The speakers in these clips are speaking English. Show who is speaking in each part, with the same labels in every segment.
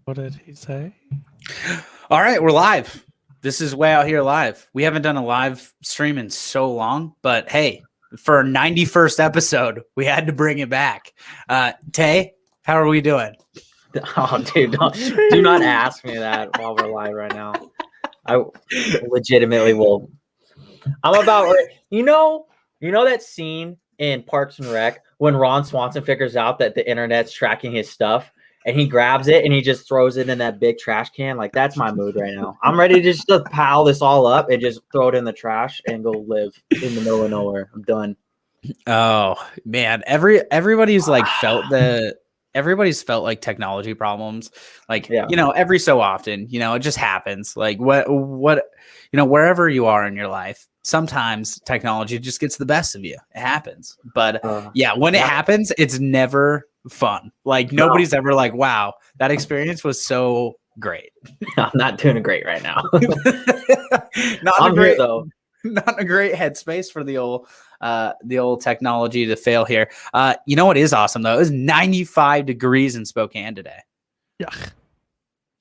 Speaker 1: What did he say?
Speaker 2: All right, we're live. This is Way Out Here Live. We haven't done a live stream in so long, but hey, for our 91st episode, we had to bring it back. Tay, how are we doing?
Speaker 3: Oh, dude, do not ask me that while we're live right now. I legitimately will. I'm about you know that scene in Parks and Rec when Ron Swanson figures out that the internet's tracking his stuff and he grabs it and he just throws it in that big trash can. Like, that's my mood right now. I'm ready to just pile this all up and just throw it in the trash and go live in the middle of nowhere. I'm done.
Speaker 2: Oh man, everybody's like everybody's felt like technology problems, like, every so often, it just happens. Like what, wherever you are in your life, sometimes technology just gets the best of you. It happens. But when it happens, it's never fun. Like nobody's ever like, wow, that experience was so great.
Speaker 3: I'm not doing great right now.
Speaker 2: I'm here though. Not a great headspace for the old technology to fail here. You know what is awesome though? It was 95 degrees in Spokane today.
Speaker 1: Yeah.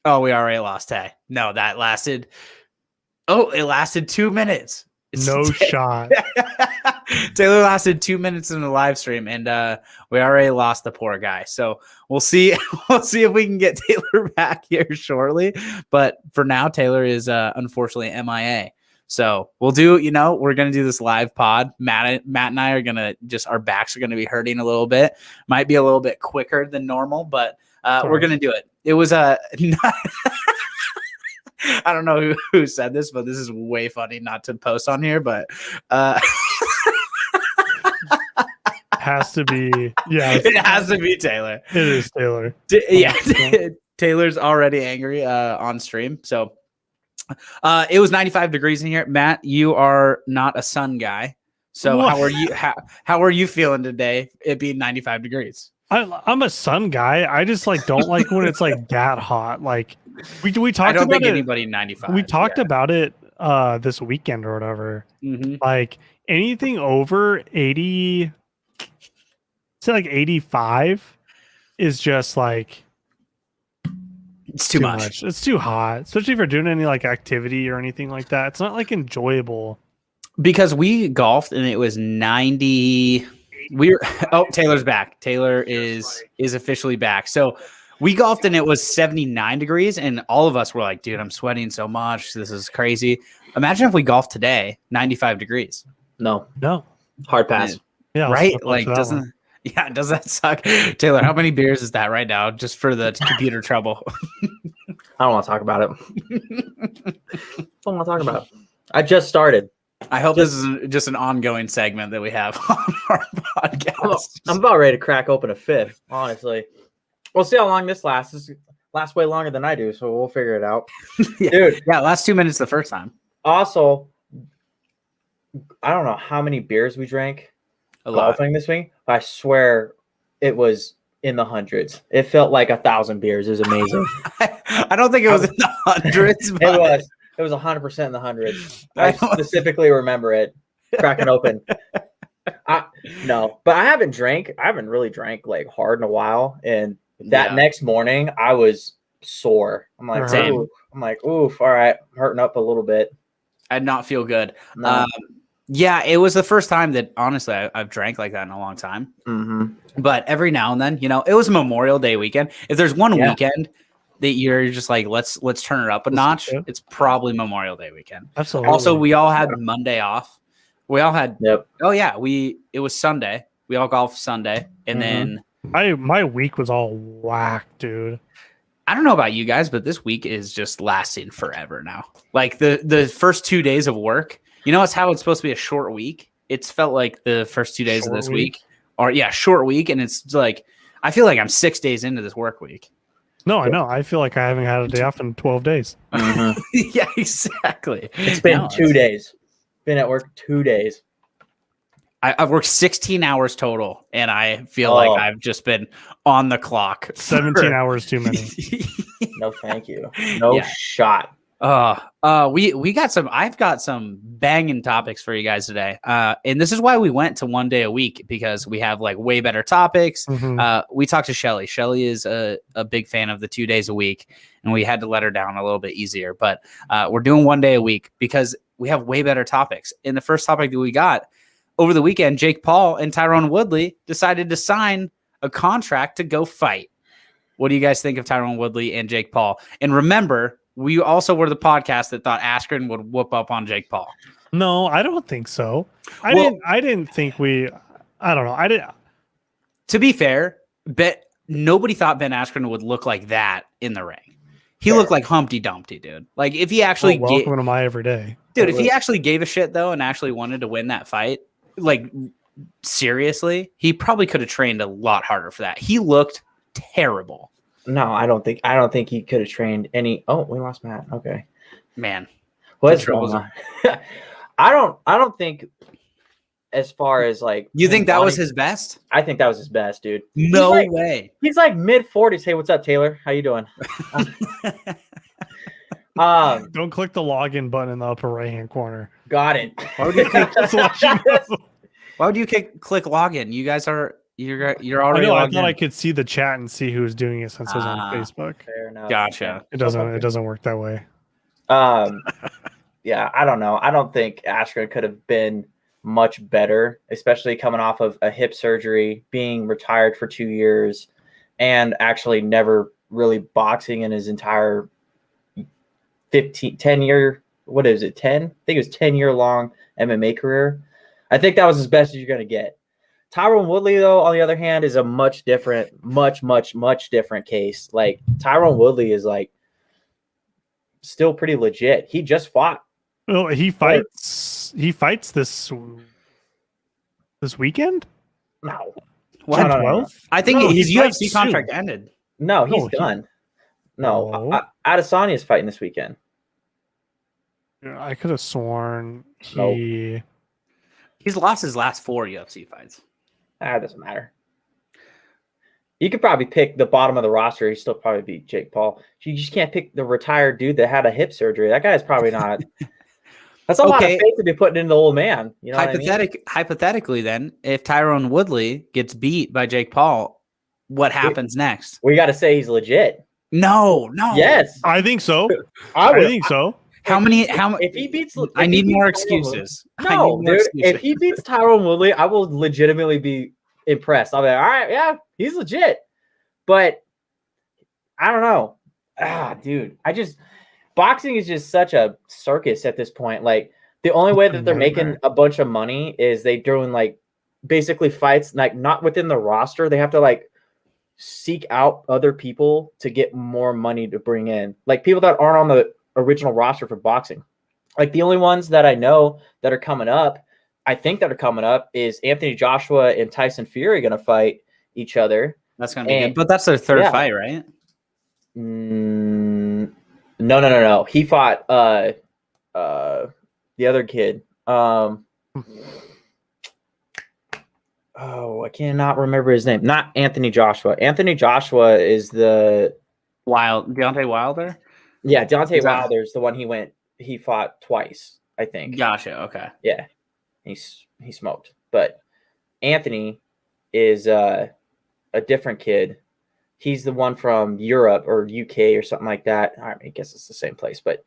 Speaker 2: Oh, we already lost Tay. No, that lasted. Oh, it lasted 2 minutes.
Speaker 1: No shot.
Speaker 2: Taylor lasted 2 minutes in the live stream, and we already lost the poor guy. So we'll see. We'll see if we can get Taylor back here shortly. But for now, Taylor is unfortunately MIA. So we'll do, we're going to do this live pod. Matt and I are going to our backs are going to be hurting a little bit. Might be a little bit quicker than normal, but we're going to do it. It was I don't know who said this, but this is way funny not to post on here, but
Speaker 1: has to be. Yeah,
Speaker 2: it has to be Taylor.
Speaker 1: It is Taylor.
Speaker 2: Taylor's already angry on stream. So it was 95 degrees in here. Matt, you are not a sun guy. So what? How are you feeling today? It being 95 degrees.
Speaker 1: I'm a sun guy. I just don't like when it's like that hot. Like we talked about it. I don't think
Speaker 2: anybody 95.
Speaker 1: We talked about it this weekend or whatever.
Speaker 2: Mm-hmm.
Speaker 1: Like anything over 80, say like 85 is just like
Speaker 2: it's too much.
Speaker 1: It's too hot, especially if you're doing any like activity or anything like that. It's not like enjoyable.
Speaker 2: Because we golfed and it was 90. Taylor's back. Taylor is officially back. So we golfed and it was 79 degrees and all of us were like, dude, I'm sweating so much. This is crazy. Imagine if we golfed today, 95 degrees.
Speaker 3: No.
Speaker 1: Hard
Speaker 3: pass.
Speaker 1: Yeah.
Speaker 2: Right? Like doesn't that suck? Taylor, how many beers is that right now just for the computer trouble?
Speaker 3: I don't want to talk about it. I just started.
Speaker 2: I hope this is just an ongoing segment that we have on our podcast.
Speaker 3: I'm about ready to crack open a fifth, honestly. We'll see how long this lasts. This lasts way longer than I do, so we'll figure it out. Dude.
Speaker 2: Yeah, last 2 minutes the first time.
Speaker 3: Also, I don't know how many beers we drank golfing this week. I swear it was in the hundreds. It felt like 1,000 beers. It was amazing.
Speaker 2: I don't think it was in the hundreds. But...
Speaker 3: It was 100% in the hundreds. I specifically remember it cracking open. But I haven't really drank like hard in a while. And that next morning I was sore. I'm like, oof. All right. I'm hurting up a little bit.
Speaker 2: I did not feel good.
Speaker 3: No.
Speaker 2: It was the first time that honestly I've drank like that in a long time.
Speaker 3: Mm-hmm.
Speaker 2: But every now and then, it was Memorial Day weekend. If there's one weekend that you're just like, let's turn it up a notch, it's probably Memorial Day weekend.
Speaker 1: Absolutely.
Speaker 2: Also, we all had Monday off. We all had.
Speaker 3: Yep.
Speaker 2: Oh yeah, it was Sunday. We all golfed Sunday, and then
Speaker 1: my week was all whack, dude.
Speaker 2: I don't know about you guys, but this week is just lasting forever now. Like the first 2 days of work. It's how it's supposed to be a short week. It's felt like the first 2 days of this week are short week, and it's like I feel like I'm 6 days into this work week.
Speaker 1: No, I know. I feel like I haven't had a day off in 12 days.
Speaker 3: Mm-hmm.
Speaker 2: Yeah, exactly.
Speaker 3: It's been 2 days. Been at work 2 days.
Speaker 2: I've worked 16 hours total, and I feel like I've just been on the clock.
Speaker 1: 17 hours too many.
Speaker 3: No, thank you. No shot.
Speaker 2: We got some. I've got some banging topics for you guys today. And this is why we went to 1 day a week, because we have like way better topics.
Speaker 1: Mhm.
Speaker 2: We talked to Shelly. Shelly is a big fan of the 2 days a week, and we had to let her down a little bit easier. But we're doing 1 day a week because we have way better topics. And the first topic that we got over the weekend, Jake Paul and Tyron Woodley decided to sign a contract to go fight. What do you guys think of Tyron Woodley and Jake Paul? And remember, we also were the podcast that thought Askren would whoop up on Jake Paul.
Speaker 1: No, I don't think so. I didn't think we. I don't know. I didn't.
Speaker 2: To be fair, nobody thought Ben Askren would look like that in the ring. He looked like Humpty Dumpty, dude. Like if he actually
Speaker 1: welcome to my everyday.
Speaker 2: Dude, if he actually gave a shit though and actually wanted to win that fight, like seriously, he probably could have trained a lot harder for that. He looked terrible.
Speaker 3: No, I don't think he could have trained any. Oh, we lost Matt. Okay,
Speaker 2: man,
Speaker 3: what's going on? I don't think, as far as like,
Speaker 2: you think that was his best?
Speaker 3: I think that was his best, dude.
Speaker 2: No way.
Speaker 3: He's like mid-40s. Hey, what's up, Taylor? How you doing?
Speaker 2: Don't
Speaker 1: click the login button in the upper right hand corner.
Speaker 3: Got it.
Speaker 2: Why would you click login? You guys are. You're already.
Speaker 1: I thought I could see the chat and see who's doing it since it was on Facebook.
Speaker 3: Fair enough.
Speaker 2: Gotcha.
Speaker 1: It doesn't work that way.
Speaker 3: Yeah, I don't know. I don't think Askren could have been much better, especially coming off of a hip surgery, being retired for 2 years, and actually never really boxing in his entire 10 year. What is it? 10? I think it was 10-year long MMA career. I think that was as best as you're gonna get. Tyron Woodley, though, on the other hand, is a much different case. Like Tyron Woodley is like still pretty legit. He just fought.
Speaker 1: Well, he fights this weekend.
Speaker 3: No,
Speaker 1: What?
Speaker 3: No.
Speaker 2: I think
Speaker 1: No,
Speaker 2: his
Speaker 1: he fights
Speaker 2: UFC contract ended.
Speaker 3: No, he's done. No, Adesanya is fighting this weekend.
Speaker 1: I could have sworn
Speaker 2: he's lost his last 4 UFC fights.
Speaker 3: It doesn't matter. You could probably pick the bottom of the roster. He still probably beat Jake Paul. You just can't pick the retired dude that had a hip surgery. That guy's probably not. That's a lot of faith to be putting into the old man. You know
Speaker 2: Hypothetically, then, if Tyron Woodley gets beat by Jake Paul, what happens next?
Speaker 3: We got to say he's legit.
Speaker 2: No.
Speaker 3: Yes,
Speaker 1: I think so.
Speaker 3: I
Speaker 1: think so.
Speaker 3: If he beats,
Speaker 2: I need more excuses.
Speaker 3: No, dude. If he beats Tyron Woodley, I will legitimately be impressed. I'll be like, all right, yeah, he's legit. But I don't know. Dude, boxing is just such a circus at this point. Like the only way that they're making a bunch of money is they doing like basically fights like not within the roster. They have to like seek out other people to get more money to bring in, like people that aren't on the original roster for boxing. Like the only ones that I know that are coming up, is Anthony Joshua and Tyson Fury going to fight each other.
Speaker 2: That's going to be good. But that's their third fight, right?
Speaker 3: No. He fought the other kid. I cannot remember his name. Not Anthony Joshua. Anthony Joshua is the
Speaker 2: Deontay Wilder.
Speaker 3: Yeah, Deontay Wilder's the one he fought twice, I think.
Speaker 2: Gotcha. Okay.
Speaker 3: Yeah. He smoked. But Anthony is a different kid. He's the one from Europe or UK or something like that. I guess it's the same place, but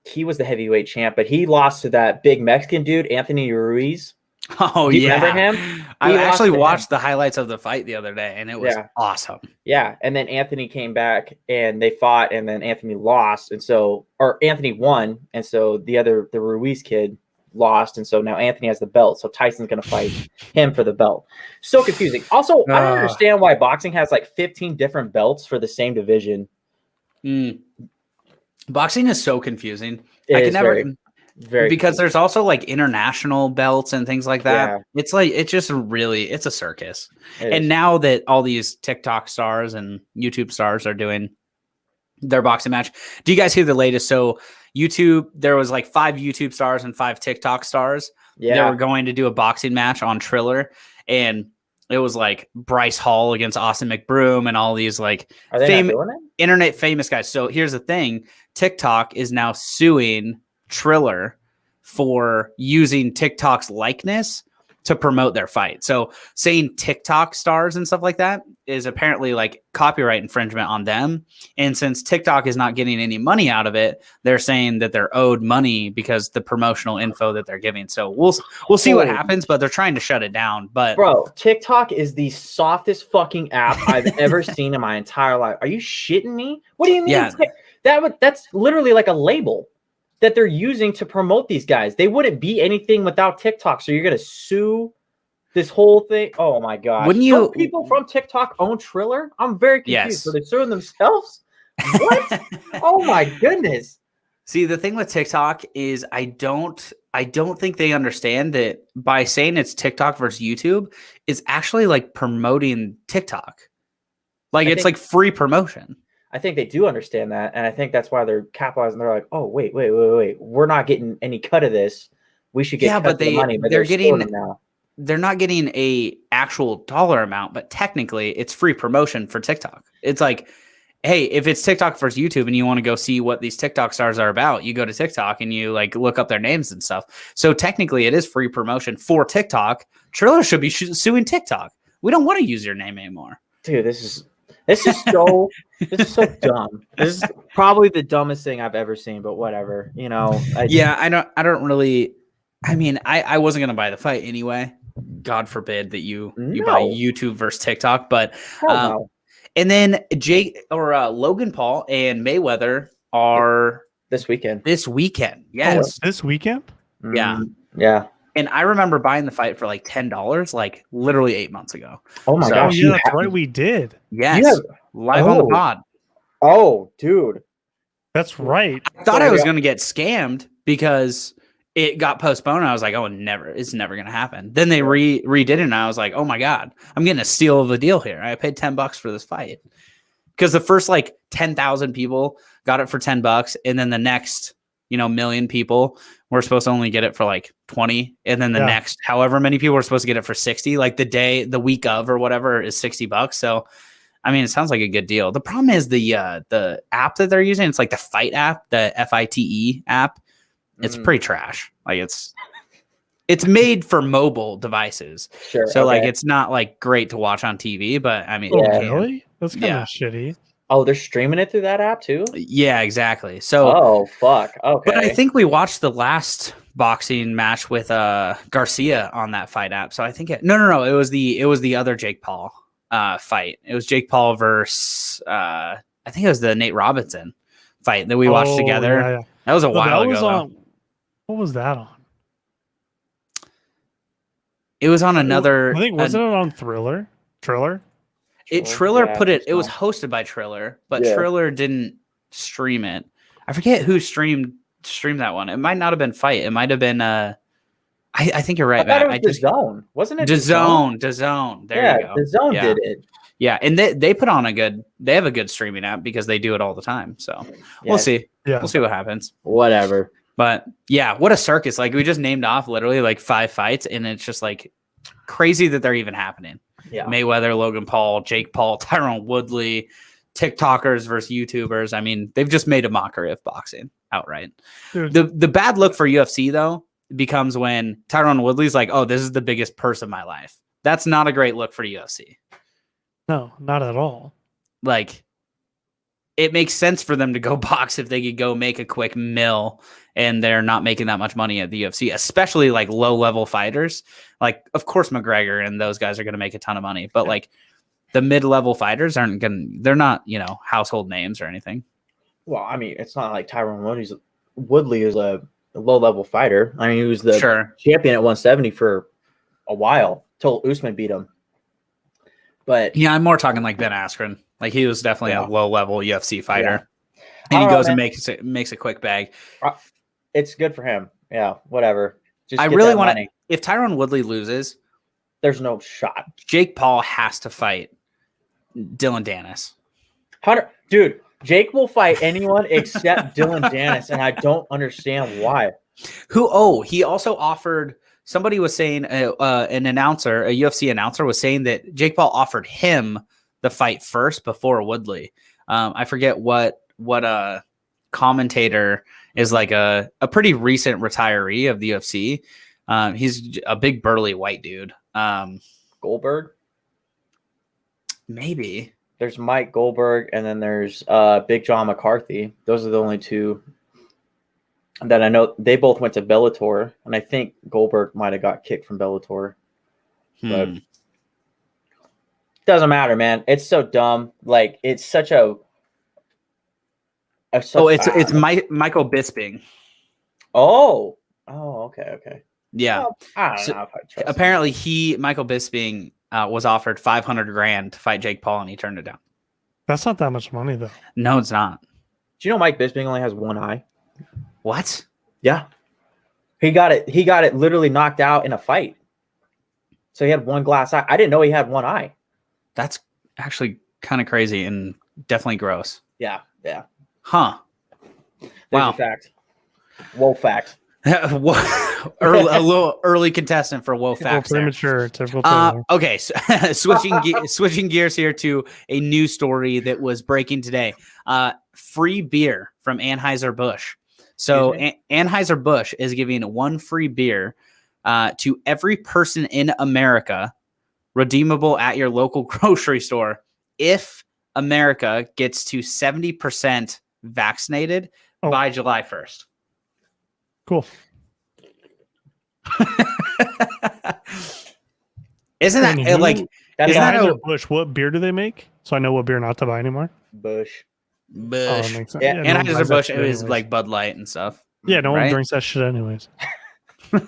Speaker 3: he was the heavyweight champ, but he lost to that big Mexican dude, Anthony Ruiz.
Speaker 2: Oh,
Speaker 3: Do you remember him?
Speaker 2: I actually watched the highlights of the fight the other day, and it was awesome.
Speaker 3: Yeah, and then Anthony came back, and they fought, and then Anthony lost, Anthony won, and so the Ruiz kid lost, and so now Anthony has the belt, so Tyson's going to fight him for the belt. So confusing. Also, I don't understand why boxing has like 15 different belts for the same division.
Speaker 2: Boxing is so confusing.
Speaker 3: Very
Speaker 2: because there's also like international belts and things like that.
Speaker 3: Yeah.
Speaker 2: It's like it's a circus. And now that all these TikTok stars and YouTube stars are doing their boxing match, do you guys hear the latest? So YouTube, there was like 5 YouTube stars and 5 TikTok stars.
Speaker 3: Yeah.
Speaker 2: They were going to do a boxing match on Triller, and it was like Bryce Hall against Austin McBroom and all these like
Speaker 3: Are they
Speaker 2: fam-
Speaker 3: not doing it?
Speaker 2: internet famous guys. So here's the thing: TikTok is now suing Triller for using TikTok's likeness to promote their fight. So saying TikTok stars and stuff like that is apparently like copyright infringement on them. And since TikTok is not getting any money out of it, they're saying that they're owed money because the promotional info that they're giving. So we'll see what
Speaker 3: Holy-
Speaker 2: happens, but they're trying to shut it down. But
Speaker 3: Bro, TikTok is the softest fucking app I've ever seen in my entire life. Are you shitting me? What do you mean?
Speaker 2: Yeah.
Speaker 3: That's literally like a label that they're using to promote these guys. They wouldn't be anything without TikTok. So you're gonna sue this whole thing? Oh my gosh.
Speaker 2: Wouldn't you-
Speaker 3: Don't people from TikTok own Triller? I'm very confused.
Speaker 2: Yes.
Speaker 3: Are they suing themselves? What? Oh my goodness.
Speaker 2: see, the thing with TikTok is I don't think they understand that by saying it's TikTok versus YouTube, it's actually like promoting TikTok. Like
Speaker 3: I
Speaker 2: it's
Speaker 3: think-
Speaker 2: like free promotion.
Speaker 3: I think they do understand that, and I think that's why they're capitalizing. They're like, "Oh, wait, we're not getting any cut of this. We should get
Speaker 2: Yeah,
Speaker 3: cut
Speaker 2: but
Speaker 3: of the
Speaker 2: they-
Speaker 3: money." But
Speaker 2: they're
Speaker 3: suing
Speaker 2: getting-
Speaker 3: them now.
Speaker 2: They're not getting a actual dollar amount, but technically it's free promotion for TikTok. It's like, hey, if it's TikTok versus YouTube and you want to go see what these TikTok stars are about, you go to TikTok and you like look up their names and stuff. So technically it is free promotion for TikTok. Triller should be suing TikTok. We don't want to use your name anymore.
Speaker 3: Dude, this is so dumb. This is probably the dumbest thing I've ever seen. But whatever, you know.
Speaker 2: Yeah, I don't really. I mean, I wasn't gonna buy the fight anyway. God forbid that you buy
Speaker 3: No.
Speaker 2: YouTube versus TikTok, but
Speaker 3: hell no.
Speaker 2: and then Logan Paul and Mayweather are
Speaker 3: This weekend.
Speaker 2: this weekend.
Speaker 1: Oh,
Speaker 2: Yes,
Speaker 1: it's this weekend?
Speaker 2: Yeah.
Speaker 3: Yeah.
Speaker 2: and I remember buying the fight for like $10, like literally 8 months ago.
Speaker 3: Oh my
Speaker 2: So-
Speaker 1: Oh,
Speaker 3: gosh.
Speaker 1: yeah,
Speaker 3: you
Speaker 1: that's
Speaker 3: have-
Speaker 1: right. We did.
Speaker 2: Yes,
Speaker 3: have-
Speaker 2: live on the
Speaker 3: Oh.
Speaker 2: pod.
Speaker 3: Oh, dude.
Speaker 1: That's right.
Speaker 2: Thought I
Speaker 3: So,
Speaker 2: was
Speaker 3: yeah.
Speaker 2: gonna get scammed because it got postponed. I was like, oh, it's never gonna happen. Then they redid it, and I was like, oh my god, I'm getting a steal of a deal here. I paid $10 for this fight because the first like 10,000 people got it for $10, and then the next million people were supposed to only get it for like 20, and then the
Speaker 1: Yeah.
Speaker 2: next however many people were supposed to get it for 60. Like the week of or whatever is $60. So. I mean, it sounds like a good deal. The problem is the app that they're using. It's like the Fight app, the FITE app. It's
Speaker 3: Mm.
Speaker 2: pretty trash. Like it's made for mobile devices,
Speaker 3: Sure.
Speaker 2: so like
Speaker 3: okay.
Speaker 2: it's not like great to watch on TV. But I mean,
Speaker 1: Oh,
Speaker 2: you
Speaker 3: Yeah.
Speaker 2: can.
Speaker 1: really? That's kind of
Speaker 2: Yeah.
Speaker 1: shitty.
Speaker 3: Oh, they're streaming it through that app too?
Speaker 2: Yeah, exactly. So,
Speaker 3: Oh, fuck. Okay.
Speaker 2: but I think we watched the last boxing match with Garcia on that Fight app. So I think no, it was the other Jake Paul fight. It was Jake Paul versus I think it was the Nate Robinson fight that we watched
Speaker 1: Oh,
Speaker 2: together.
Speaker 1: yeah, yeah.
Speaker 2: That was a
Speaker 1: No,
Speaker 2: while
Speaker 1: that
Speaker 2: ago.
Speaker 1: was
Speaker 2: though.
Speaker 1: on. What was that on?
Speaker 2: It was on another.
Speaker 1: I think wasn't it on Thriller? Triller?
Speaker 2: Triller
Speaker 3: Yeah,
Speaker 2: put
Speaker 3: I
Speaker 2: it.
Speaker 3: think
Speaker 2: It was
Speaker 3: so.
Speaker 2: hosted by Triller, but
Speaker 3: Yeah.
Speaker 2: Triller didn't stream it. I forget who streamed that one. It might not have been Fight. It might have been. I think you're
Speaker 3: I
Speaker 2: right,
Speaker 3: thought
Speaker 2: Matt.
Speaker 3: it was the Zone. Wasn't it?
Speaker 2: DAZN. There
Speaker 3: Yeah,
Speaker 2: you go.
Speaker 3: the Zone
Speaker 2: Yeah.
Speaker 3: did it.
Speaker 2: Yeah, and they put on they have a good streaming app because they do it all the time. So
Speaker 3: Yeah,
Speaker 2: we'll see.
Speaker 1: Yeah.
Speaker 2: We'll see what happens.
Speaker 3: Whatever.
Speaker 2: But yeah, what a circus. Like we just named off literally like 5 fights, and it's just like crazy that they're even happening.
Speaker 3: Yeah.
Speaker 2: Mayweather, Logan Paul, Jake Paul, Tyron Woodley, TikTokers versus YouTubers. I mean, they've just made a mockery of boxing outright.
Speaker 1: Dude,
Speaker 2: The bad look for UFC though becomes when Tyron Woodley's like, "Oh, this is the biggest purse of my life." That's not a great look for UFC.
Speaker 1: no, not at all.
Speaker 2: Like, it makes sense for them to go box if they could go make a quick mill, and they're not making that much money at the UFC, especially like low level fighters. Like, of course, McGregor and those guys are going to make a ton of money, but like the mid level fighters they're not, household names or anything.
Speaker 3: Well, I mean, it's not like Tyron Woodley is a low-level fighter. I mean, he was the
Speaker 2: Sure.
Speaker 3: champion at 170 for a while till Usman beat him. But
Speaker 2: Yeah, I'm more talking like Ben Askren. Like, he was definitely
Speaker 3: Yeah.
Speaker 2: a low level UFC fighter.
Speaker 3: I
Speaker 2: And he
Speaker 3: don't know,
Speaker 2: goes and
Speaker 3: man.
Speaker 2: makes a quick bag.
Speaker 3: it's good for him. Yeah, whatever. Just
Speaker 2: I
Speaker 3: get
Speaker 2: really
Speaker 3: that
Speaker 2: want to.
Speaker 3: money.
Speaker 2: If Tyron Woodley loses,
Speaker 3: There's no shot.
Speaker 2: Jake Paul has to fight Dylan Dennis.
Speaker 3: Dude, Jake will fight anyone except Dylan Dennis, and I don't understand why.
Speaker 2: He also offered somebody was saying, an announcer, a UFC announcer, was saying that Jake Paul offered him the fight first before Woodley. I forget what commentator is like a pretty recent retiree of the UFC. He's a big burly white dude.
Speaker 3: Goldberg.
Speaker 2: Maybe.
Speaker 3: There's Mike Goldberg, and then there's Big John McCarthy. Those are the only two that I know. They both went to Bellator, and I think Goldberg might have got kicked from Bellator. But doesn't matter, man. It's so dumb. Like, it's such a
Speaker 2: it's Michael Bisping.
Speaker 3: Oh, okay.
Speaker 2: Yeah.
Speaker 3: Well, I don't know if I trust
Speaker 2: Apparently, Michael Bisping, was offered $500,000 to fight Jake Paul, and he turned it down.
Speaker 1: That's not that much money, though.
Speaker 2: No, it's not.
Speaker 3: Do you know Mike Bisping only has one eye?
Speaker 2: What?
Speaker 3: Yeah. He got it literally knocked out in a fight. So he had one glass eye. I didn't know he had one eye.
Speaker 2: That's actually kind of crazy and definitely gross.
Speaker 3: Yeah.
Speaker 2: Huh.
Speaker 3: There's
Speaker 2: Wow.
Speaker 3: a fact. Whoa, fact.
Speaker 2: A little early contestant for Whoa Facts.
Speaker 1: Premature. Typical Taylor.
Speaker 2: Okay, so switching gears here to a news story that was breaking today. Free beer from Anheuser-Busch. So Anheuser-Busch is giving one free beer to every person in America, redeemable at your local grocery store, if America gets to 70% vaccinated by July 1st.
Speaker 1: Cool.
Speaker 2: Isn't that like
Speaker 1: Anheuser-Busch? What beer do they make? So I know what beer not to buy anymore.
Speaker 3: Bush.
Speaker 1: Oh, that makes sense.
Speaker 3: Yeah,
Speaker 1: no one buys that
Speaker 2: Anheuser-Busch
Speaker 1: shit
Speaker 2: is
Speaker 1: anyways.
Speaker 2: like Bud Light and stuff.
Speaker 1: Yeah, no one
Speaker 2: right?
Speaker 1: drinks that shit anyways.
Speaker 2: Bud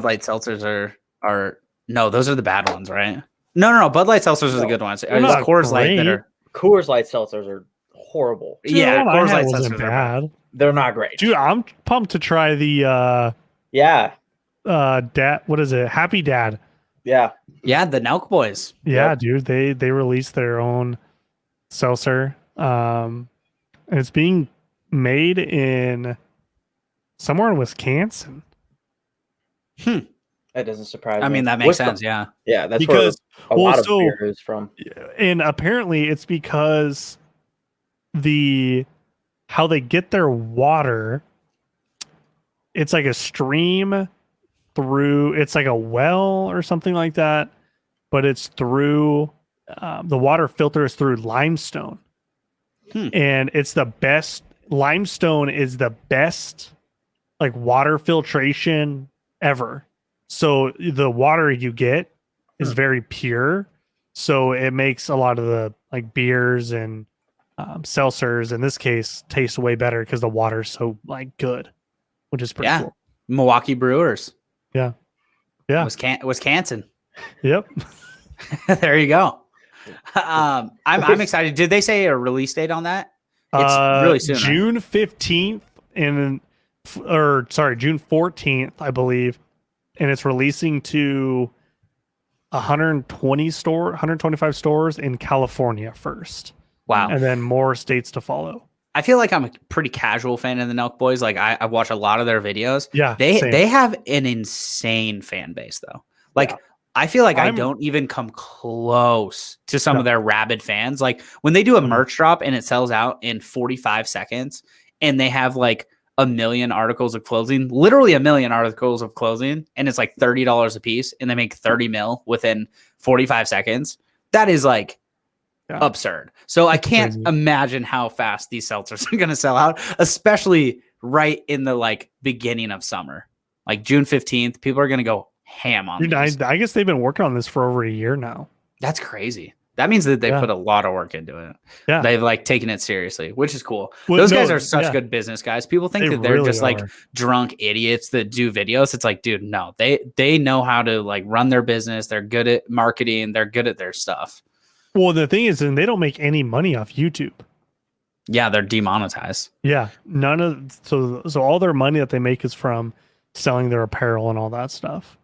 Speaker 2: Light seltzers are no, those are the bad ones, right? No. Bud Light seltzers are the good ones. It's
Speaker 1: not
Speaker 2: Coors Light that
Speaker 1: great.
Speaker 2: are.
Speaker 3: Coors Light seltzers are horrible.
Speaker 2: Yeah,
Speaker 1: the one I
Speaker 2: Coors
Speaker 1: had
Speaker 2: Light
Speaker 1: wasn't
Speaker 2: seltzers are bad.
Speaker 1: bad.
Speaker 3: They're not great.
Speaker 1: Dude, I'm pumped to try the
Speaker 3: Yeah.
Speaker 1: dad. What is it? Happy Dad.
Speaker 3: Yeah.
Speaker 2: Yeah, the Nelk Boys.
Speaker 1: Yeah,
Speaker 3: Yep.
Speaker 1: dude. They released their own seltzer. And it's being made in somewhere in Wisconsin.
Speaker 3: That doesn't surprise me.
Speaker 2: I mean, that makes sense. Yeah.
Speaker 3: Yeah, that's
Speaker 1: Because
Speaker 3: where a lot of beer is from.
Speaker 1: and apparently it's because how they get their water, it's like a stream through, it's like a well or something like that, but it's through the water filters through limestone. And it's the best. Limestone is the best like water filtration ever. So the water you get is very pure. So it makes a lot of the like beers and seltzers in this case taste way better because the water's so like good, which is pretty cool.
Speaker 2: Milwaukee Brewers.
Speaker 1: Yeah.
Speaker 2: Wisconsin.
Speaker 1: Yep.
Speaker 2: There you go. I'm excited. Did they say a release date on that? It's really soon.
Speaker 1: June 15th June 14th, I believe. And it's releasing to 125 stores in California first.
Speaker 2: Wow.
Speaker 1: And then more states to follow.
Speaker 2: I feel like I'm a pretty casual fan of the Nelk Boys. Like I watch a lot of their videos.
Speaker 1: Yeah.
Speaker 2: They have an insane fan base though. Like I feel like I don't even come close to some of their rabid fans. Like when they do a merch drop and it sells out in 45 seconds and they have like 1 million articles of clothing, literally 1 million articles of clothing, and it's like $30 a piece and they make 30 mil within 45 seconds. That is like absurd. So I can't imagine how fast these seltzers are going to sell out, especially right in the like beginning of summer, like June 15th. People are going to go ham on these.
Speaker 1: I guess they've been working on this for over a year now.
Speaker 2: That's crazy. That means that they put a lot of work into it.
Speaker 1: Yeah.
Speaker 2: They've like taken it seriously, which is cool.
Speaker 1: Well,
Speaker 2: Those guys are such good business guys. People think that they're
Speaker 1: really
Speaker 2: just like
Speaker 1: are.
Speaker 2: drunk idiots that do videos. It's like, dude, no, they know how to like run their business. They're good at marketing. They're good at their stuff.
Speaker 1: Well, the thing is, and they don't make any money off YouTube.
Speaker 2: Yeah, they're demonetized.
Speaker 1: Yeah, so all their money that they make is from selling their apparel and all that stuff.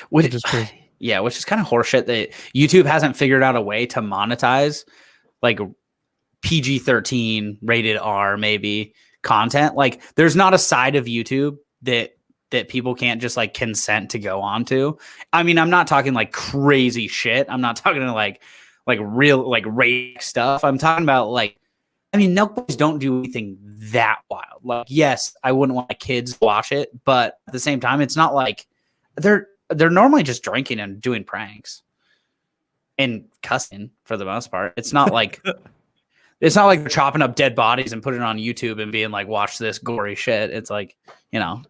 Speaker 1: Which is crazy.
Speaker 2: Yeah, which is kind of horseshit that YouTube hasn't figured out a way to monetize like PG-13 rated R maybe content. Like there's not a side of YouTube that people can't just like consent to go on to. I mean, I'm not talking like crazy shit. I'm not talking like real like rape stuff. I'm talking about like, I mean, Nelk Boys don't do anything that wild. Like, yes, I wouldn't want my kids to watch it, but at the same time, it's not like they're normally just drinking and doing pranks and cussing for the most part. It's not like they're chopping up dead bodies and putting it on YouTube and being like, watch this gory shit. It's like, I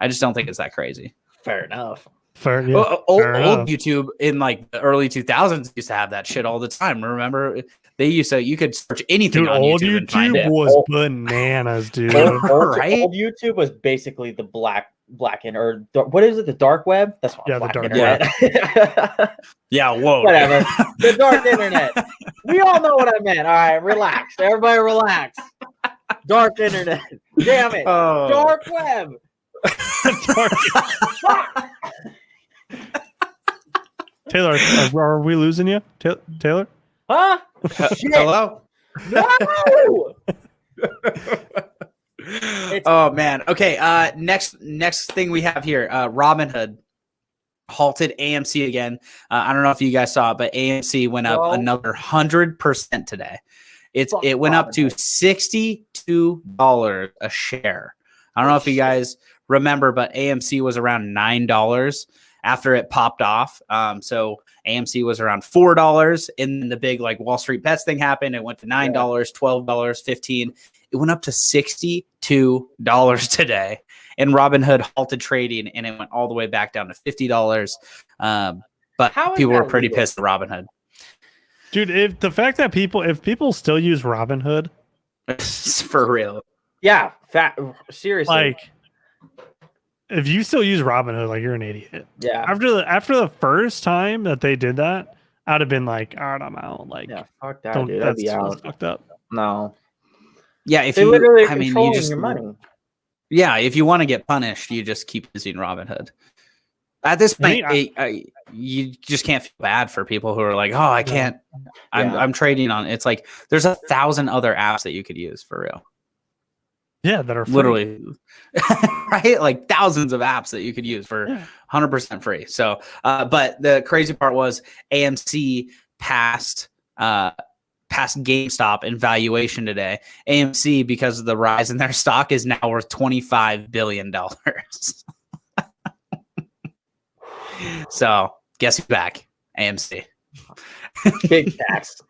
Speaker 2: just don't think it's that crazy.
Speaker 3: Fair enough.
Speaker 1: Fair, yeah,
Speaker 2: Old
Speaker 1: fair enough.
Speaker 2: YouTube in like the early 2000s used to have that shit all the time. Remember, they used to, you could search anything
Speaker 1: Dude,
Speaker 2: on
Speaker 1: old
Speaker 2: YouTube and find
Speaker 1: YouTube
Speaker 2: it.
Speaker 1: was bananas, dude.
Speaker 3: Old
Speaker 2: Right?
Speaker 3: YouTube was basically the black or what is it? The dark web? That's what
Speaker 1: Yeah, the dark
Speaker 3: internet.
Speaker 2: Yeah, whoa.
Speaker 3: Whatever. The dark internet. We all know what I meant. All right, relax. Everybody relax. Dark internet. Damn it.
Speaker 2: Oh.
Speaker 3: Dark web.
Speaker 1: Taylor, are we losing you? Taylor?
Speaker 3: Huh? Shit.
Speaker 2: Hello?
Speaker 3: No!
Speaker 2: Oh man. Okay. Next thing we have here, Robinhood halted AMC again. I don't know if you guys saw it, but AMC went up another 100% today. It went up to $62 a share. I don't know if you guys remember, but AMC was around $9 after it popped off. So AMC was around $4, and the big like Wall Street Bets thing happened. It went to $9, $12, $15. It went up to $62 today. And Robinhood halted trading, and it went all the way back down to $50. But people were pretty pissed at Robinhood.
Speaker 1: Dude, if people still use Robinhood,
Speaker 2: For real.
Speaker 3: Yeah, seriously.
Speaker 1: like if you still use Robinhood, like you're an idiot.
Speaker 3: Yeah.
Speaker 1: After the first time that they did that, I'd have been like, all right, I'm out. Like,
Speaker 3: Yeah, fuck that,
Speaker 1: don't,
Speaker 3: dude. That'd be
Speaker 1: that's
Speaker 3: out.
Speaker 1: fucked up.
Speaker 3: No.
Speaker 2: Yeah, if
Speaker 3: They
Speaker 2: you,
Speaker 3: literally are
Speaker 2: I mean, you
Speaker 3: controlling
Speaker 2: just
Speaker 3: your money.
Speaker 2: Yeah, if you want to get punished, you just keep using Robinhood. At this point, you just can't feel bad for people who are like, "Oh, I can't. I'm trading on." It's like there's 1,000 other apps that you could use for real.
Speaker 1: Yeah, that are free.
Speaker 2: Literally, right? Like thousands of apps that you could use for 100% free. So, but the crazy part was AMC passed GameStop in valuation today. AMC, because of the rise in their stock, is now worth $25 billion. So guess who's back? AMC.
Speaker 3: Big tax.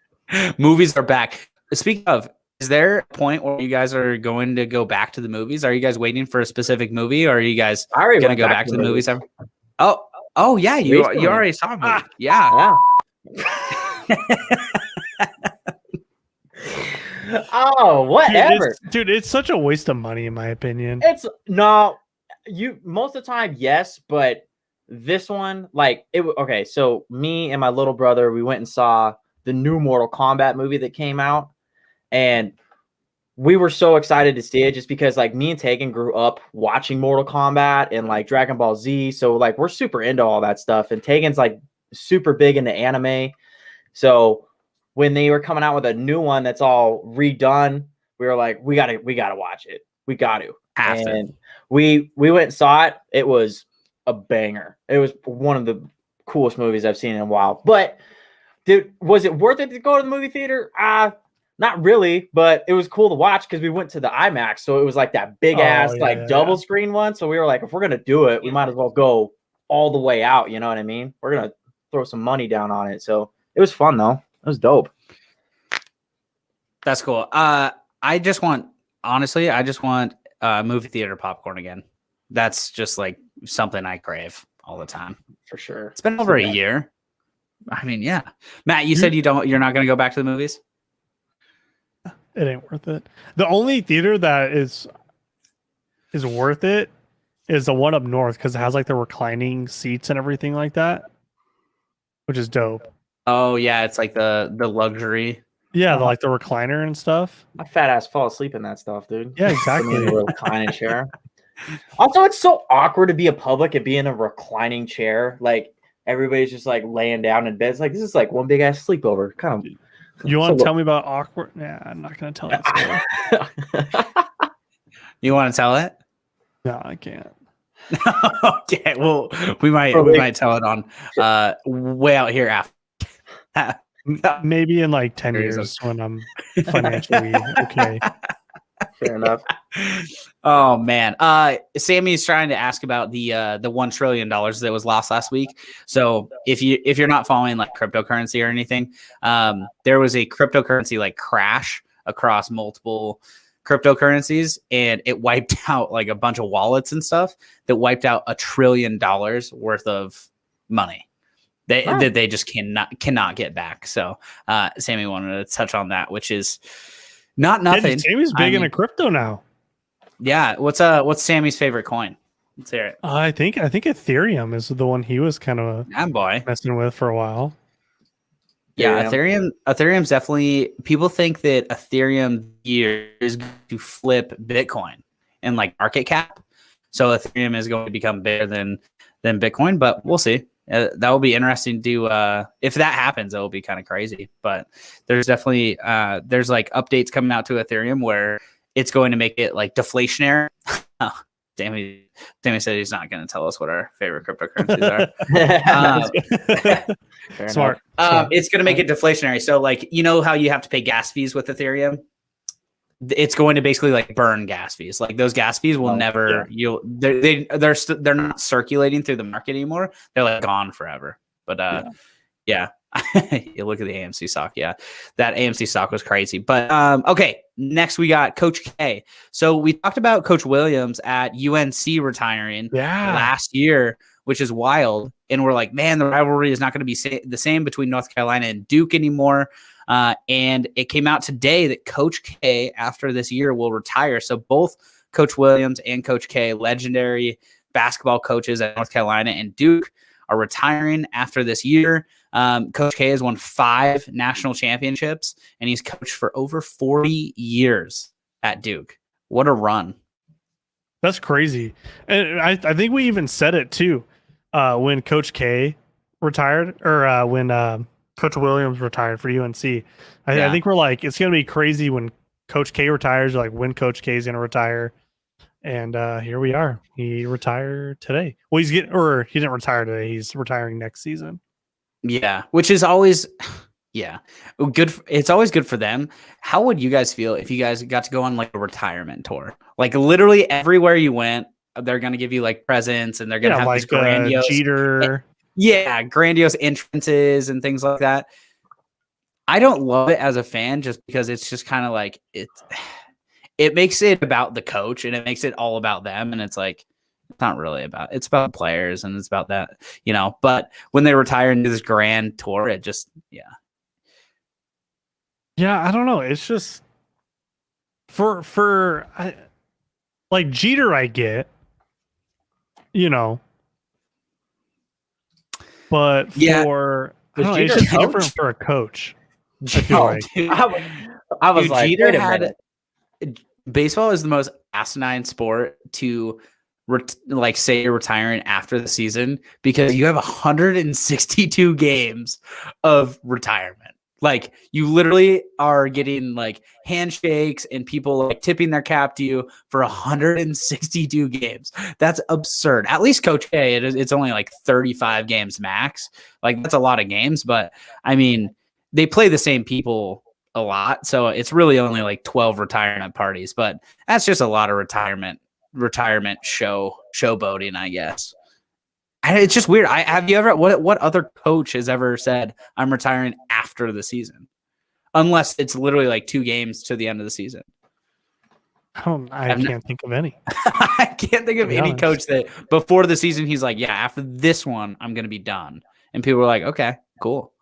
Speaker 2: Movies are back. Speaking of, is there a point where you guys are going to go back to the movies? Are you guys waiting for a specific movie, or are you guys going to go back to the movies? Oh yeah, you already saw a movie. Yeah.
Speaker 3: Oh, whatever.
Speaker 1: Dude, it's such a waste of money, in my opinion.
Speaker 3: It's no, you most of the time, yes, but this one, like, okay. So me and my little brother, we went and saw the new Mortal Kombat movie that came out, and we were so excited to see it just because, like, me and Tegan grew up watching Mortal Kombat and like Dragon Ball Z, so like we're super into all that stuff, and Tegan's like super big into anime, so when they were coming out with a new one that's all redone, we were like, we gotta watch it. We got to. And we went and saw it. It was a banger. It was one of the coolest movies I've seen in a while. But dude, was it worth it to go to the movie theater? Not really, but it was cool to watch because we went to the IMAX. So it was like that big ass double screen one. So we were like, if we're gonna do it, we might as well go all the way out. You know what I mean? We're gonna throw some money down on it. So it was fun though. It was dope.
Speaker 2: That's cool. I just want movie theater popcorn again. That's just like something I crave all the time.
Speaker 3: For sure.
Speaker 2: It's been over a year. I mean, yeah. Matt, you said you're not going to go back to the movies?
Speaker 1: It ain't worth it. The only theater that is worth it is the one up north because it has like the reclining seats and everything like that, which is dope.
Speaker 2: Oh yeah, it's like the luxury.
Speaker 1: Yeah, like the recliner and stuff.
Speaker 3: My fat ass fall asleep in that stuff, dude.
Speaker 1: Yeah, exactly.
Speaker 3: In a reclining chair. Also, it's so awkward to be a public and be in a reclining chair. Like everybody's just like laying down in bed. It's like this is like one big ass sleepover. Kind of.
Speaker 1: You want to tell me about awkward? Yeah, I'm not gonna tell that story.
Speaker 2: You want to tell it?
Speaker 1: No, I can't.
Speaker 2: Okay, well, we might tell it on way out here after.
Speaker 1: Maybe in like 10
Speaker 2: There is
Speaker 1: years when I'm financially okay.
Speaker 3: Fair enough.
Speaker 2: Oh man, Sammy's trying to ask about the $1 trillion that was lost last week. So if you're not following like cryptocurrency or anything, there was a cryptocurrency like crash across multiple cryptocurrencies, and it wiped out like a bunch of wallets and stuff that wiped out $1 trillion worth of money. That they just cannot get back. So Sammy wanted to touch on that, which is not nothing.
Speaker 1: Sammy's big into crypto now.
Speaker 2: Yeah. What's Sammy's favorite coin? Let's hear it.
Speaker 1: I think Ethereum is the one he was kind of messing with for a while.
Speaker 2: Yeah, Ethereum's definitely, people think that Ethereum here is going to flip Bitcoin and like market cap. So Ethereum is going to become bigger than Bitcoin, but we'll see. That will be interesting to if that happens, it will be kind of crazy. But there's definitely there's like updates coming out to Ethereum where it's going to make it like deflationary. Sammy said he's not going to tell us what our favorite cryptocurrencies are.
Speaker 1: Smart.
Speaker 2: It's going to make it deflationary. So like, you know how you have to pay gas fees with Ethereum? It's going to basically like burn gas fees. Like those gas fees will never, they're not circulating through the market anymore. They're like gone forever. But yeah. You look at the AMC stock. Yeah, that AMC stock was crazy. But okay, next we got Coach K. So we talked about Coach Williams at UNC retiring last year, which is wild. And we're like, man, the rivalry is not going to be the same between North Carolina and Duke anymore. And it came out today that Coach K, after this year, will retire. So both Coach Williams and Coach K, legendary basketball coaches at North Carolina and Duke, are retiring after this year. Coach K has won 5 national championships, and he's coached for over 40 years at Duke. What a run.
Speaker 1: That's crazy. And I think we even said it too when Coach K retired, or when Coach Williams retired for UNC. I think we're like, it's going to be crazy when Coach K retires, like when Coach K is going to retire. And here we are. He retired today. Well, he didn't retire today. He's retiring next season.
Speaker 2: Yeah, which is always, good. It's always good for them. How would you guys feel if you guys got to go on like a retirement tour? Like literally everywhere you went, they're going to give you like presents, and they're going to have like this grandiose
Speaker 1: Jeter.
Speaker 2: Grandiose entrances and things like that. I don't love it as a fan just because it's just kind of like it makes it about the coach, and it makes it all about them. And it's like, it's not really it's about players, and it's about that, but when they retire and do this grand tour, it just,
Speaker 1: I don't know. It's just for like Jeter, I get, but for, I don't know, it's just different for a coach. I feel like.
Speaker 3: I was like,
Speaker 2: Jeter
Speaker 3: wait a minute.
Speaker 2: Baseball is the most asinine sport to say you're retiring after the season, because you have 162 games of retirement. Like you literally are getting like handshakes and people like tipping their cap to you for 162 games. That's absurd. At least Coach K, it's only like 35 games max. Like that's a lot of games, but I mean, they play the same people a lot, so it's really only like 12 retirement parties, but that's just a lot of retirement showboating, I guess. And it's just weird. Have you ever, what other coach has ever said I'm retiring after the season, unless it's literally like 2 games to the end of the season?
Speaker 1: I can't think of any.
Speaker 2: I can't think of any coach that before the season he's like, after this one I'm gonna be done, and people are like, okay, cool.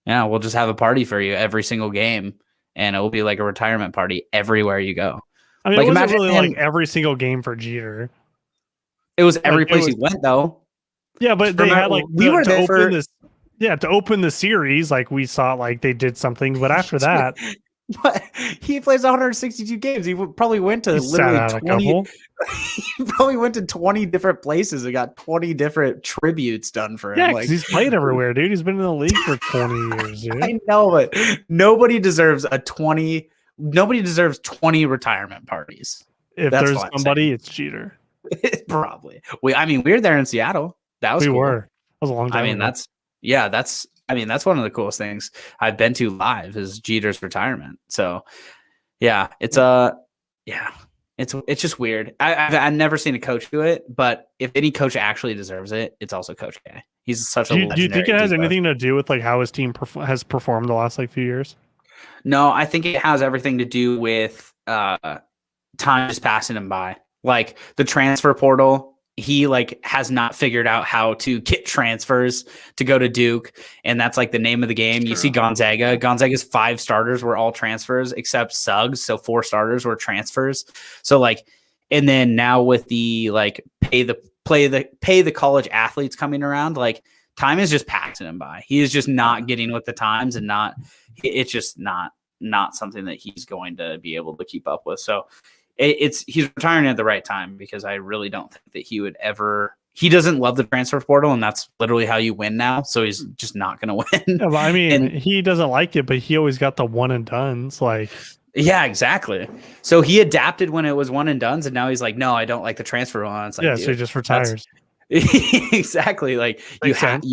Speaker 2: Yeah, we'll just have a party for you every single game, and it will be like a retirement party everywhere you go.
Speaker 1: I mean, like, it wasn't really like every single game for Jeter.
Speaker 2: It was every place he went, though.
Speaker 1: Yeah, but they had like to open the series, like we saw, like they did something, but after that,
Speaker 2: but he plays 162 games. He probably went to literally 20. He probably went to 20 different places and got 20 different tributes done for him.
Speaker 1: Yeah, because he's played everywhere, dude. He's been in the league for 20 years, dude.
Speaker 2: I know, but nobody deserves 20 retirement parties.
Speaker 1: If there's somebody, it's Jeter.
Speaker 2: Probably. I mean, we were there in Seattle. That was
Speaker 1: We
Speaker 2: cool.
Speaker 1: were. That was a long time
Speaker 2: I mean,
Speaker 1: ago.
Speaker 2: that's one of the coolest things I've been to live is Jeter's retirement. So yeah, it's it's just weird. I've never seen a coach do it, but if any coach actually deserves it, it's also Coach K. He's such a
Speaker 1: Do you think it has
Speaker 2: diva.
Speaker 1: anything to do with like how his team has performed the last like few years?
Speaker 2: No, I think it has everything to do with time just passing him by. Like the transfer portal, he like has not figured out how to get transfers to go to Duke, and that's like the name of the game. You see Gonzaga. Gonzaga's 5 starters were all transfers except Suggs, so 4 starters were transfers. So like, and then now with the like pay the college athletes coming around, like time is just passing him by. He is just not getting with the times, and it's just not something that he's going to be able to keep up with. So he's retiring at the right time, because I really don't think that he would ever. He doesn't love the transfer portal, and that's literally how you win now. So he's just not going to win.
Speaker 1: Yeah, but I mean,
Speaker 2: And-
Speaker 1: he doesn't like it, but he always got the one and dones. Like,
Speaker 2: Yeah, exactly. So he adapted when it was one and dones, and now he's like, no, I don't like the transfer one. It's like,
Speaker 1: yeah, so he
Speaker 2: dude,
Speaker 1: just retires.
Speaker 2: exactly. Like
Speaker 1: Makes sense.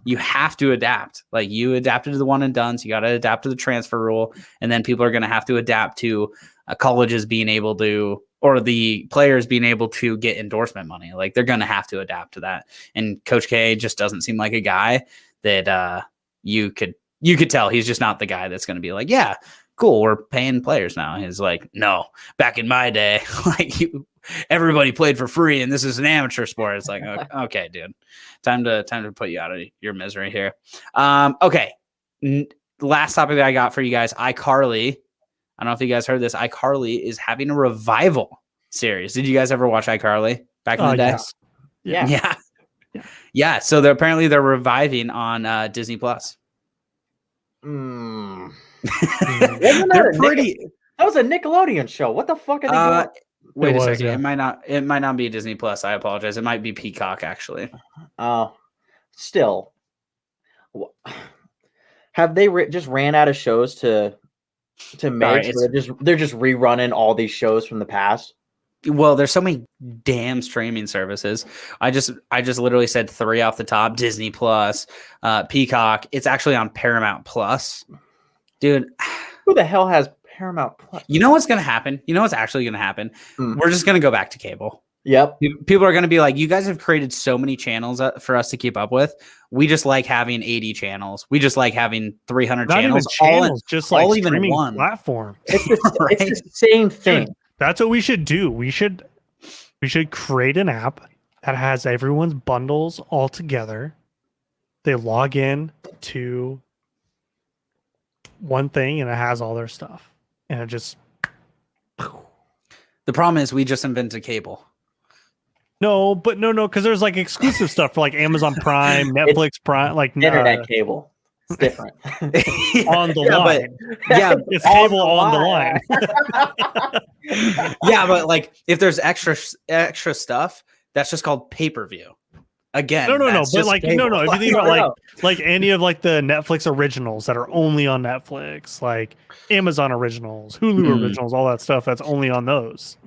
Speaker 2: you have to adapt. Like you adapted to the one and dones, you got to adapt to the transfer rule, and then people are going to have to adapt to colleges being able to, or the players being able to get endorsement money. Like they're going to have to adapt to that. And Coach K just doesn't seem like a guy that you could tell he's just not the guy that's going to be like, yeah, cool, we're paying players now. He's like, no, back in my day, like everybody played for free, and this is an amateur sport. It's like, okay, dude, time to put you out of your misery here. Okay, last topic that I got for you guys, iCarly. I don't know if you guys heard this. iCarly is having a revival series. Did you guys ever watch iCarly back in the day?
Speaker 1: Yes.
Speaker 2: Yeah. So they're reviving on Disney Plus.
Speaker 3: Wasn't
Speaker 2: They're pretty.
Speaker 3: That was a Nickelodeon show. What the fuck are they doing?
Speaker 2: Wait
Speaker 1: It
Speaker 2: a
Speaker 1: was,
Speaker 2: second.
Speaker 1: yeah.
Speaker 2: It might not be Disney Plus. I apologize. It might be Peacock actually.
Speaker 3: Still, have they just ran out of shows to make?
Speaker 2: Sorry,
Speaker 3: So they're just rerunning all these shows from the past.
Speaker 2: Well, there's so many damn streaming services. I just literally said 3 off the top: Disney Plus, Peacock. It's actually on Paramount Plus, dude.
Speaker 3: Who the hell has Paramount Plus?
Speaker 2: You know what's gonna happen? You know what's actually gonna happen? We're just gonna go back to cable.
Speaker 3: Yep.
Speaker 2: People are going to be like, you guys have created so many channels for us to keep up with. We just like having 80 channels. We just like having 300
Speaker 1: Not
Speaker 2: channels.
Speaker 1: even channels, just like
Speaker 2: all even
Speaker 1: streaming
Speaker 2: one.
Speaker 1: platform.
Speaker 3: It's the same thing.
Speaker 1: That's what we should do. We should create an app that has everyone's bundles all together. They log in to one thing and it has all their stuff. And it just
Speaker 2: The problem is we just invented cable.
Speaker 1: no, because there's like exclusive stuff for like Amazon Prime, Netflix Prime, like
Speaker 3: Internet cable. It's different.
Speaker 1: on the
Speaker 2: Yeah,
Speaker 1: line.
Speaker 2: Yeah,
Speaker 1: It's cable on the line.
Speaker 2: yeah, but like if there's extra stuff, that's just called pay-per-view. Again,
Speaker 1: No,
Speaker 2: that's
Speaker 1: but
Speaker 2: just
Speaker 1: like
Speaker 2: cable.
Speaker 1: no. If you think about like any of like the Netflix originals that are only on Netflix, like Amazon originals, Hulu originals, all that stuff that's only on those.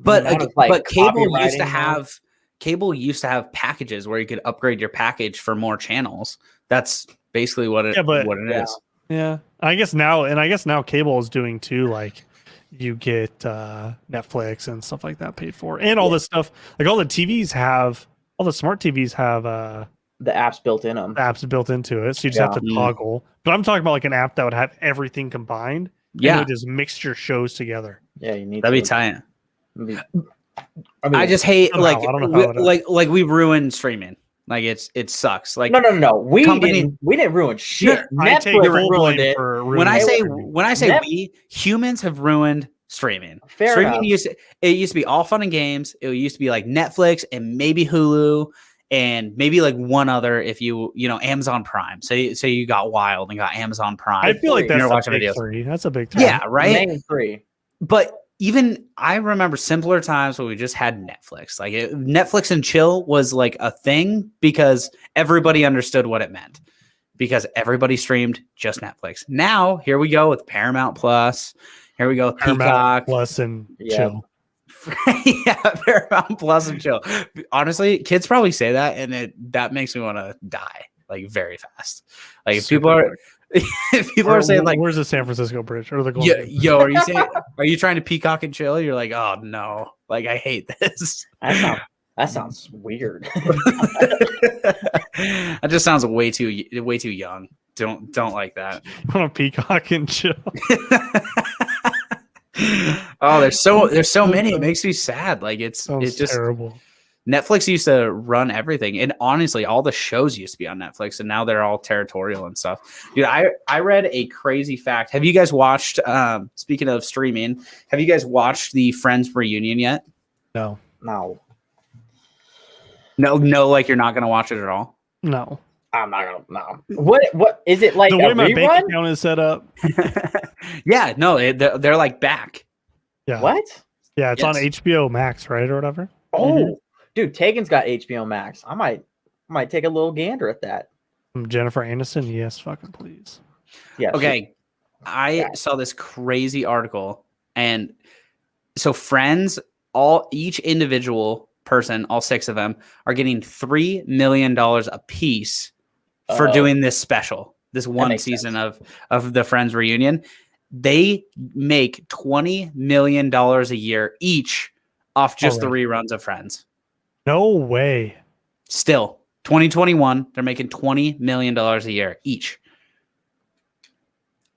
Speaker 2: But cable used
Speaker 3: copywriting
Speaker 2: to
Speaker 3: now.
Speaker 2: have packages where you could upgrade your package for more channels. That's basically what it is.
Speaker 1: Yeah, I guess now cable is doing too. Like you get Netflix and stuff like that paid for, and all this stuff. Like all the TVs have. All the smart TVs have
Speaker 3: the apps built in them.
Speaker 1: apps built into it, so you just have to toggle. But I'm talking about like an app that would have everything combined. And it
Speaker 2: Yeah,
Speaker 1: would just mix your shows together.
Speaker 3: Yeah, you need
Speaker 2: that'd be
Speaker 3: to.
Speaker 2: tight.
Speaker 3: I mean,
Speaker 2: I just hate
Speaker 1: I don't know how it
Speaker 2: like we ruined streaming. Like it sucks. Like
Speaker 3: no. We
Speaker 2: company-
Speaker 3: didn't ruin shit.
Speaker 1: I take
Speaker 3: Netflix
Speaker 1: full
Speaker 3: ruined
Speaker 1: blame
Speaker 3: it.
Speaker 1: for
Speaker 2: when I
Speaker 1: ruining
Speaker 2: say
Speaker 1: streaming.
Speaker 2: we, humans have ruined streaming.
Speaker 3: Fair
Speaker 2: Streaming
Speaker 3: enough.
Speaker 2: used to be all fun and games. It used to be like Netflix and maybe Hulu and maybe like one other if you Amazon Prime. So you got Wild and got Amazon Prime.
Speaker 1: I feel like
Speaker 2: and
Speaker 1: that's
Speaker 2: you're
Speaker 1: a
Speaker 2: watching
Speaker 1: big
Speaker 2: videos.
Speaker 1: 3. That's a big 3.
Speaker 2: Yeah, right.
Speaker 3: Main 3.
Speaker 2: But even I remember simpler times when we just had Netflix. Like Netflix and chill was like a thing because everybody understood what it meant. Because everybody streamed just Netflix. Now here we go with Paramount Plus. Here we go with
Speaker 1: Paramount
Speaker 2: Peacock.
Speaker 1: Plus and
Speaker 3: Yeah.
Speaker 1: chill.
Speaker 2: Yeah, Paramount Plus and chill. Honestly, kids probably say that, and that makes me want to die like very fast. Like if people are, if people are saying like,
Speaker 1: where's the San Francisco Bridge or the Golden Gate Bridge?
Speaker 2: yo, are you trying to peacock and chill? You're like, oh no, like I hate this.
Speaker 3: That sounds weird.
Speaker 2: That just sounds way too young. Don't like that.
Speaker 1: On a peacock and chill.
Speaker 2: Oh, there's so many. It makes me sad. Like it's just
Speaker 1: terrible.
Speaker 2: Netflix used to run everything, and honestly, all the shows used to be on Netflix, and now they're all territorial and stuff. Dude, I read a crazy fact. Have you guys watched? Speaking of streaming, have you guys watched the Friends reunion yet?
Speaker 1: No.
Speaker 3: No,
Speaker 2: No, like you're not gonna watch it at all.
Speaker 1: No.
Speaker 3: I'm not gonna. No. What is it like?
Speaker 1: The
Speaker 3: A
Speaker 1: way my bank
Speaker 3: rerun?
Speaker 1: account is set up.
Speaker 2: Yeah, no, they're like back.
Speaker 1: Yeah.
Speaker 3: What?
Speaker 1: Yeah, it's on
Speaker 2: Yes.
Speaker 1: HBO Max, right, or whatever.
Speaker 3: Oh, dude, Tegan's got HBO Max. I might take a little gander at that.
Speaker 1: Jennifer Aniston, yes, fucking please.
Speaker 3: Yeah.
Speaker 2: Okay, I saw this crazy article, and so Friends, each individual person, all 6 of them, are getting $3 million a piece for doing this special, this one
Speaker 3: makes
Speaker 2: season
Speaker 3: sense.
Speaker 2: of the Friends reunion. They make $20 million a year each off just the reruns of Friends.
Speaker 1: No way.
Speaker 2: Still, 2021, they're making $20 million a year each.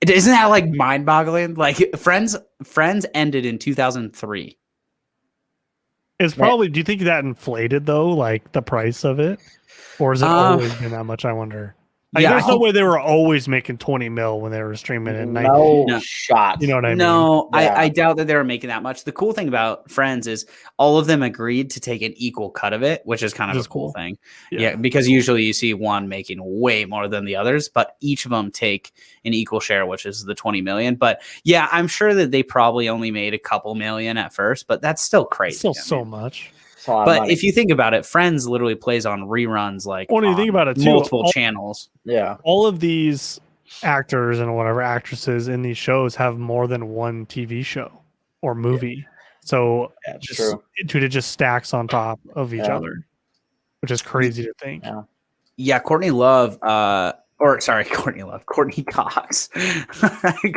Speaker 2: Isn't that like mind-boggling? Like Friends ended in 2003.
Speaker 1: It's probably. Do you think that inflated though, like the price of it, or has it always been that much? I wonder. Like,
Speaker 2: Yeah,
Speaker 1: there's
Speaker 2: I
Speaker 1: no
Speaker 2: think-
Speaker 1: way they were always making 20 mil when they were streaming at night.
Speaker 3: No shot.
Speaker 1: You know what I mean?
Speaker 2: No,
Speaker 3: Yeah.
Speaker 2: I doubt that they were making that much. The cool thing about Friends is all of them agreed to take an equal cut of it, which is kind of
Speaker 1: Which is
Speaker 2: a cool
Speaker 1: cool.
Speaker 2: thing.
Speaker 1: Yeah.
Speaker 2: Yeah, because usually you see one making way more than the others, but each of them take an equal share, which is the 20 million. But yeah, I'm sure that they probably only made a couple million at first, but that's still crazy.
Speaker 1: It's still
Speaker 2: I
Speaker 1: so
Speaker 2: mean.
Speaker 1: much.
Speaker 3: It's a lot of
Speaker 2: But
Speaker 3: money.
Speaker 2: if you think about it, Friends literally plays on reruns like
Speaker 1: When you think
Speaker 2: on
Speaker 1: about it, too,
Speaker 2: multiple
Speaker 1: all-
Speaker 2: channels.
Speaker 3: yeah,
Speaker 1: All of these actors and whatever actresses in these shows have more than one TV show or movie. So
Speaker 3: that's
Speaker 1: just,
Speaker 3: true.
Speaker 1: it just stacks on top of each
Speaker 3: Yeah.
Speaker 1: other, which is crazy to think.
Speaker 3: Yeah.
Speaker 2: Yeah, Courtney Cox.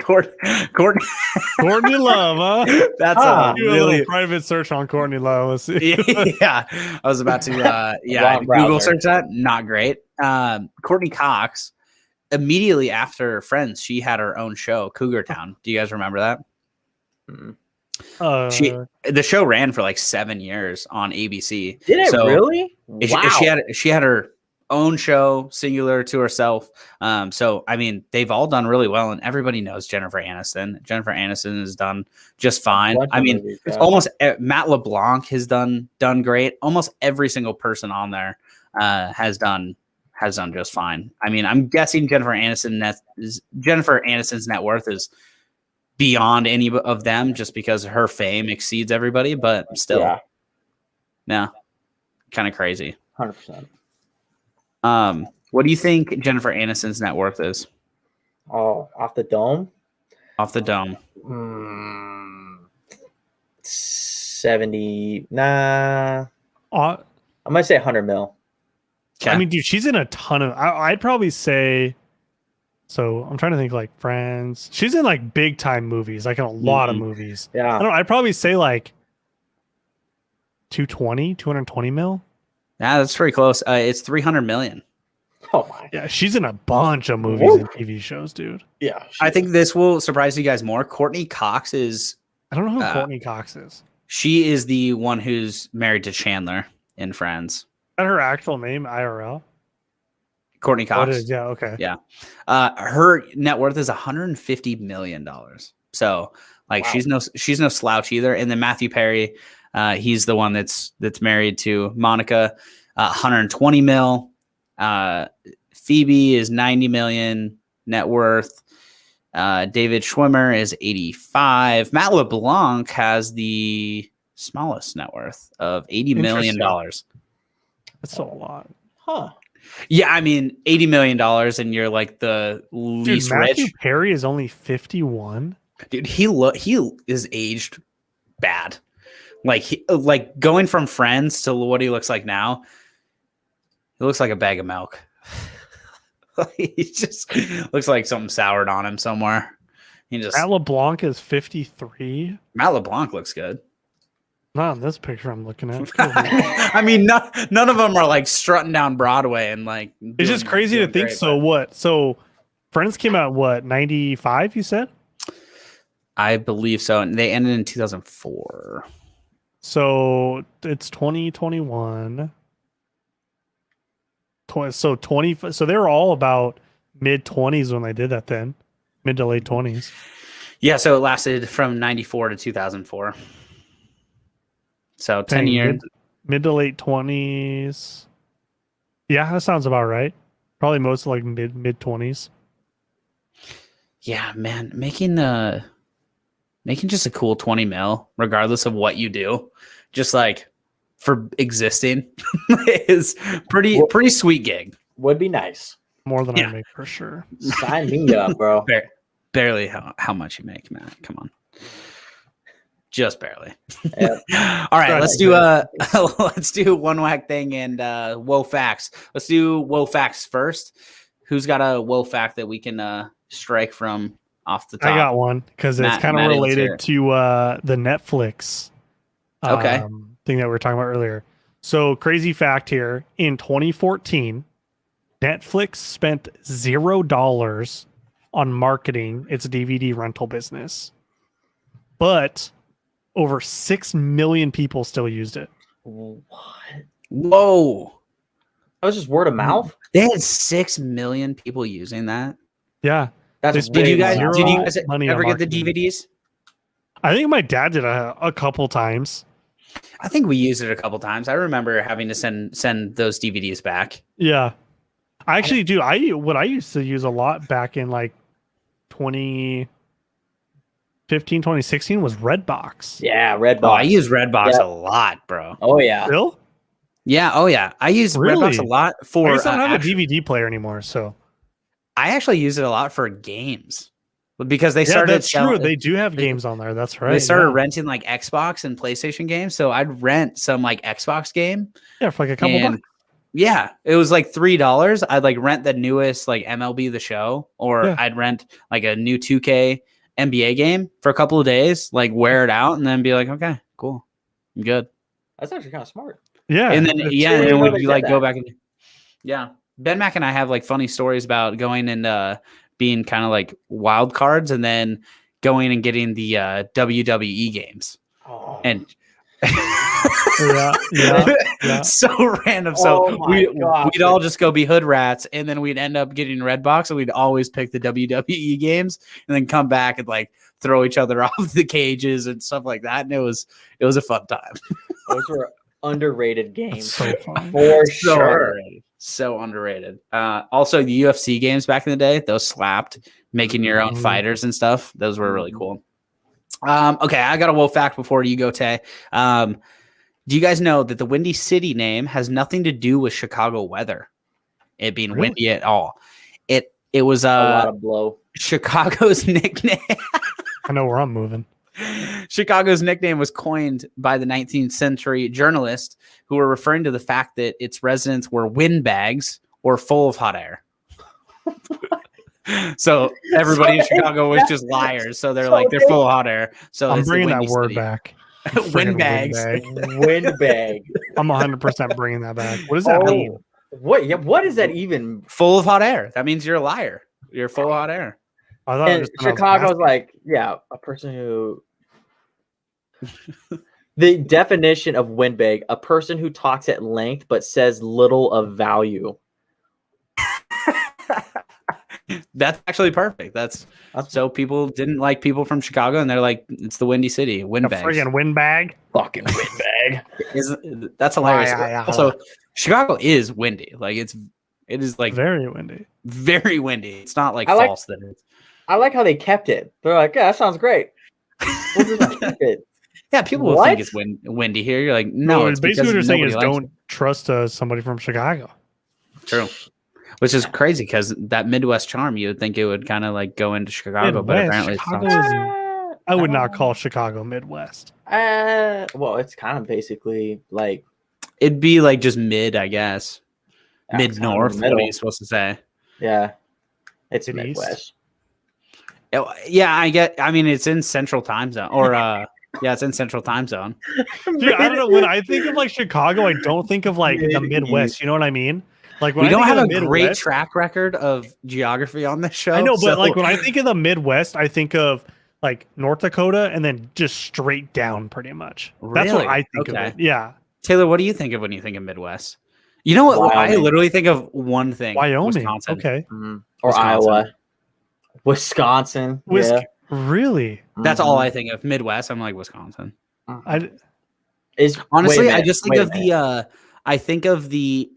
Speaker 2: Courtney.
Speaker 1: Courtney Love, huh?
Speaker 2: That's
Speaker 3: Ah,
Speaker 1: Do a little private search on Courtney Love. Let's see.
Speaker 2: yeah. I was about to
Speaker 3: Wrong
Speaker 2: Google
Speaker 3: browser.
Speaker 2: search that. Not great. Courtney Cox, immediately after Friends, she had her own show, Cougar Town. Do you guys remember that? The show ran for like 7 years on ABC.
Speaker 3: Did it
Speaker 2: So,
Speaker 3: really?
Speaker 2: She-
Speaker 3: Wow.
Speaker 2: She had her own show, singular to herself. So I mean, they've all done really well, and everybody knows Jennifer Aniston. Jennifer Aniston has done just fine.
Speaker 3: Bunch of
Speaker 2: I mean,
Speaker 3: movies,
Speaker 2: it's
Speaker 3: yeah.
Speaker 2: almost Matt LeBlanc has done great. Almost every single person on there has done just fine. I mean, I'm guessing Jennifer Aniston's net worth is beyond any of them, just because her fame exceeds everybody. But still,
Speaker 3: Yeah,
Speaker 2: kind of crazy.
Speaker 3: 100%.
Speaker 2: What do you think Jennifer Aniston's net worth is
Speaker 3: Oh, off the dome?
Speaker 2: off the dome?
Speaker 3: 70. Nah. I'm going to say 100 mil.
Speaker 1: I mean, dude, she's in a ton of. I'd probably say. So I'm trying to think like Friends. She's in like big time movies, like in a lot of movies. I
Speaker 3: Yeah.
Speaker 1: don't know. I'd probably say like 220 mil.
Speaker 2: yeah, that's pretty close. It's 300 million.
Speaker 3: Oh, my.
Speaker 1: Yeah, she's in a bunch of movies
Speaker 3: Woo.
Speaker 1: and TV shows, dude.
Speaker 3: Yeah.
Speaker 2: I think this will surprise you guys more. Courtney Cox
Speaker 1: I don't know who Courtney Cox is.
Speaker 2: she is the one who's married to Chandler in Friends.
Speaker 1: Is that her actual name, IRL?
Speaker 2: Courtney
Speaker 1: Oh, it
Speaker 2: Cox.
Speaker 1: is. Yeah, okay.
Speaker 2: Yeah. Her net worth is $150 million. So like
Speaker 3: Wow.
Speaker 2: she's no slouch either. And then Matthew Perry, he's the one that's married to Monica, 120 mil. Phoebe is 90 million net worth. David Schwimmer is 85. Matt LeBlanc has the smallest net worth of $80 million.
Speaker 1: That's a lot.
Speaker 3: Huh.
Speaker 2: Yeah, I mean, $80 million, and you're like the
Speaker 1: Dude,
Speaker 2: least
Speaker 1: Matthew
Speaker 2: rich.
Speaker 1: Perry is only 51.
Speaker 2: Dude, he is aged bad. Like going from Friends to what he looks like now, he looks like a bag of milk. He just looks like something soured on him somewhere.
Speaker 1: Matt LeBlanc is 53.
Speaker 2: Matt LeBlanc looks good.
Speaker 1: Not in this picture I'm looking at.
Speaker 2: I mean, none of them are like strutting down Broadway and like.
Speaker 1: It's just crazy to think.
Speaker 2: Great,
Speaker 1: so what? So Friends came out what 95? You said.
Speaker 2: I believe so, and they ended in 2004.
Speaker 1: So it's 2021. So 20. So they were all about mid 20s when they did that. Then mid to late 20s.
Speaker 2: Yeah, so it lasted from 94 to 2004. So 10 years.
Speaker 1: Mid to late 20s. Yeah, that sounds about right. Probably most like mid 20s.
Speaker 2: Yeah, man, making just a cool 20 mil, regardless of what you do, just like for existing, is pretty sweet gig.
Speaker 3: Would be nice.
Speaker 1: More than I make for sure.
Speaker 3: Sign me up, bro.
Speaker 2: Barely how much you make, man. Come on. Just barely.
Speaker 3: Yep.
Speaker 2: All right, let's do one whack thing and whoa facts. Let's do whoa facts first. Who's got a whoa fact that we can strike from off the top?
Speaker 1: I got one because it's kind of related to the Netflix thing that we were talking about earlier. So crazy fact here: in 2014, Netflix spent $0 on marketing its DVD rental business, but over 6 million people still used it.
Speaker 3: What?
Speaker 2: Whoa!
Speaker 3: That was just word of mouth.
Speaker 2: They had 6 million people using that.
Speaker 1: Yeah.
Speaker 3: That's
Speaker 2: Did you guys
Speaker 1: money
Speaker 2: ever
Speaker 1: on
Speaker 2: get the
Speaker 1: marketing.
Speaker 2: DVDs?
Speaker 1: I think my dad did a couple times.
Speaker 2: I think we used it a couple times. I remember having to send those DVDs back.
Speaker 1: Yeah. I actually do. What I used to use a lot back in like 2015, 2016 was Redbox.
Speaker 3: Yeah, Redbox.
Speaker 2: Oh, I use Redbox a lot, bro.
Speaker 3: Oh yeah.
Speaker 1: Still?
Speaker 2: Yeah. Oh yeah. I use Redbox a lot for.
Speaker 1: I just don't have a DVD player anymore, so
Speaker 2: I actually use it a lot for games because they
Speaker 1: yeah,
Speaker 2: started.
Speaker 1: That's true. They do have games on there. That's right.
Speaker 2: They started renting like Xbox and PlayStation games, so I'd rent some like Xbox game.
Speaker 1: Yeah, for like a couple bucks.
Speaker 2: Yeah, it was like $3. I'd like rent the newest like MLB The Show, or I'd rent like a new 2K NBA game for a couple of days, like wear it out, and then be like, okay, cool, I'm good.
Speaker 3: That's actually kind of smart.
Speaker 1: Yeah,
Speaker 2: and then and then we'd like go back and Ben Mac and I have like funny stories about going and being kind of like wild cards, and then going and getting the WWE games.
Speaker 3: Oh.
Speaker 2: And
Speaker 1: yeah.
Speaker 2: So random. So we'd all just go be hood rats, and then we'd end up getting Redbox, and we'd always pick the WWE games, and then come back and like throw each other off the cages and stuff like that. And it was a fun time.
Speaker 3: Those were underrated games.
Speaker 1: So fun.
Speaker 3: For sure.
Speaker 2: So underrated. Also, the UFC games back in the day, those slapped. Making your own fighters and stuff. Those were really cool. Okay, I got a wolf fact before you go, Tay. Do you guys know that the Windy City name has nothing to do with Chicago weather? It being windy at all. It was
Speaker 3: a lot of blow.
Speaker 2: Chicago's nickname.
Speaker 1: I know where I'm moving.
Speaker 2: Chicago's nickname was coined by the 19th century journalists who were referring to the fact that its residents were windbags or full of hot air. So everybody in Chicago was just liars. So they're like, they're full of hot air. So
Speaker 1: I'm bringing that word
Speaker 2: City.
Speaker 1: back.
Speaker 2: Windbags.
Speaker 3: Windbag.
Speaker 1: I'm 100% bringing that back. What does that mean?
Speaker 3: What? Yeah. What is that even?
Speaker 2: Full of hot air. That means you're a liar. You're full of hot air.
Speaker 1: I thought
Speaker 3: And Chicago's like, yeah, a person who. The definition of windbag: a person who talks at length but says little of value.
Speaker 2: That's actually perfect. That's so people didn't like people from Chicago, and they're like, it's the Windy City, windbag.
Speaker 1: Friggin' windbag.
Speaker 3: Fucking windbag.
Speaker 2: That's hilarious.
Speaker 1: Yeah.
Speaker 2: Also, Chicago is windy. Like it is like
Speaker 1: very windy.
Speaker 2: Very windy. It's not like false that it's.
Speaker 3: I like how they kept it. They're like, yeah, that sounds great. We'll just keep it.
Speaker 2: Yeah, people will think it's windy here. You're like, no. It's
Speaker 1: basically what you're saying is
Speaker 2: don't
Speaker 1: trust somebody from Chicago.
Speaker 2: True. Which is crazy because that Midwest charm, you would think it would kind of like go into Chicago, but apparently
Speaker 1: Chicago
Speaker 2: it's not.
Speaker 1: I I would not call Chicago Midwest.
Speaker 3: Well, it's kind of basically like
Speaker 2: It'd be like just mid, I guess.
Speaker 3: it's kind of
Speaker 2: Mid north.
Speaker 3: in the
Speaker 2: What are
Speaker 3: middle.
Speaker 2: you supposed to say?
Speaker 3: Yeah, it's
Speaker 1: Mid-east?
Speaker 3: Midwest.
Speaker 2: Yeah, I mean, it's in Central Time Zone, or yeah, it's in Central Time Zone.
Speaker 1: Dude, I don't know. When I think of like Chicago, I don't think of like the
Speaker 3: Mid-east.
Speaker 1: Midwest. You know what I mean? Like when
Speaker 2: We
Speaker 1: I
Speaker 2: don't
Speaker 1: think
Speaker 2: have
Speaker 1: of
Speaker 2: a
Speaker 1: the
Speaker 2: great
Speaker 1: Midwest,
Speaker 2: track record of geography on this show.
Speaker 1: I know, but
Speaker 2: so-
Speaker 1: like when I think of the Midwest, I think of like North Dakota and then just straight down, pretty much. That's what
Speaker 2: Really?
Speaker 1: I think of
Speaker 2: Okay.
Speaker 1: it. Yeah,
Speaker 2: Taylor, what do you think of when you think of Midwest? You know what? I
Speaker 3: Wyoming.
Speaker 2: literally think of one thing.
Speaker 1: Wyoming.
Speaker 2: Wisconsin.
Speaker 1: Okay,
Speaker 3: Or
Speaker 2: Wisconsin.
Speaker 3: Iowa, Wisconsin. Yeah.
Speaker 1: Really?
Speaker 2: That's all
Speaker 3: Mhm.
Speaker 2: I think of. Midwest, I'm like Wisconsin.
Speaker 1: I
Speaker 3: Is
Speaker 2: Honestly,
Speaker 3: wait a
Speaker 2: I
Speaker 3: minute,
Speaker 2: just think
Speaker 3: wait a
Speaker 2: of
Speaker 3: minute.
Speaker 2: the I think of the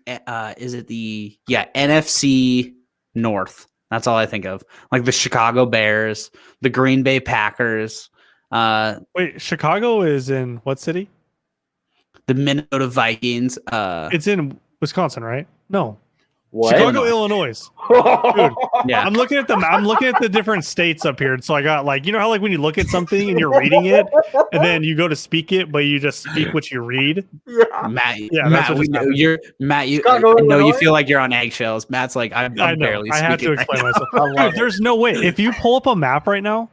Speaker 2: is it the NFC North. That's all I think of. Like the Chicago Bears, the Green Bay Packers,
Speaker 1: wait. Chicago is in what city?
Speaker 2: the Minnesota Vikings.
Speaker 1: It's in Wisconsin, right? No,
Speaker 3: What?
Speaker 1: Chicago, Illinois.
Speaker 2: Yeah.
Speaker 1: I'm looking at the different states up here. So I got like, you know how like when you look at something and you're reading it and then you go to speak it, but you just speak what you read.
Speaker 3: Yeah.
Speaker 2: Matt,
Speaker 1: Yeah, that's
Speaker 2: Matt,
Speaker 1: what
Speaker 2: we
Speaker 1: just
Speaker 2: know
Speaker 1: happened.
Speaker 2: you're Matt. You
Speaker 3: Chicago,
Speaker 2: I know you
Speaker 3: Illinois?
Speaker 2: feel like you're on eggshells. Matt's like I'm
Speaker 1: I know.
Speaker 2: barely
Speaker 1: I have to
Speaker 2: speaking right
Speaker 1: explain
Speaker 2: now.
Speaker 1: myself.
Speaker 3: I love
Speaker 1: Dude,
Speaker 3: it.
Speaker 1: there's no way. If you pull up a map right now,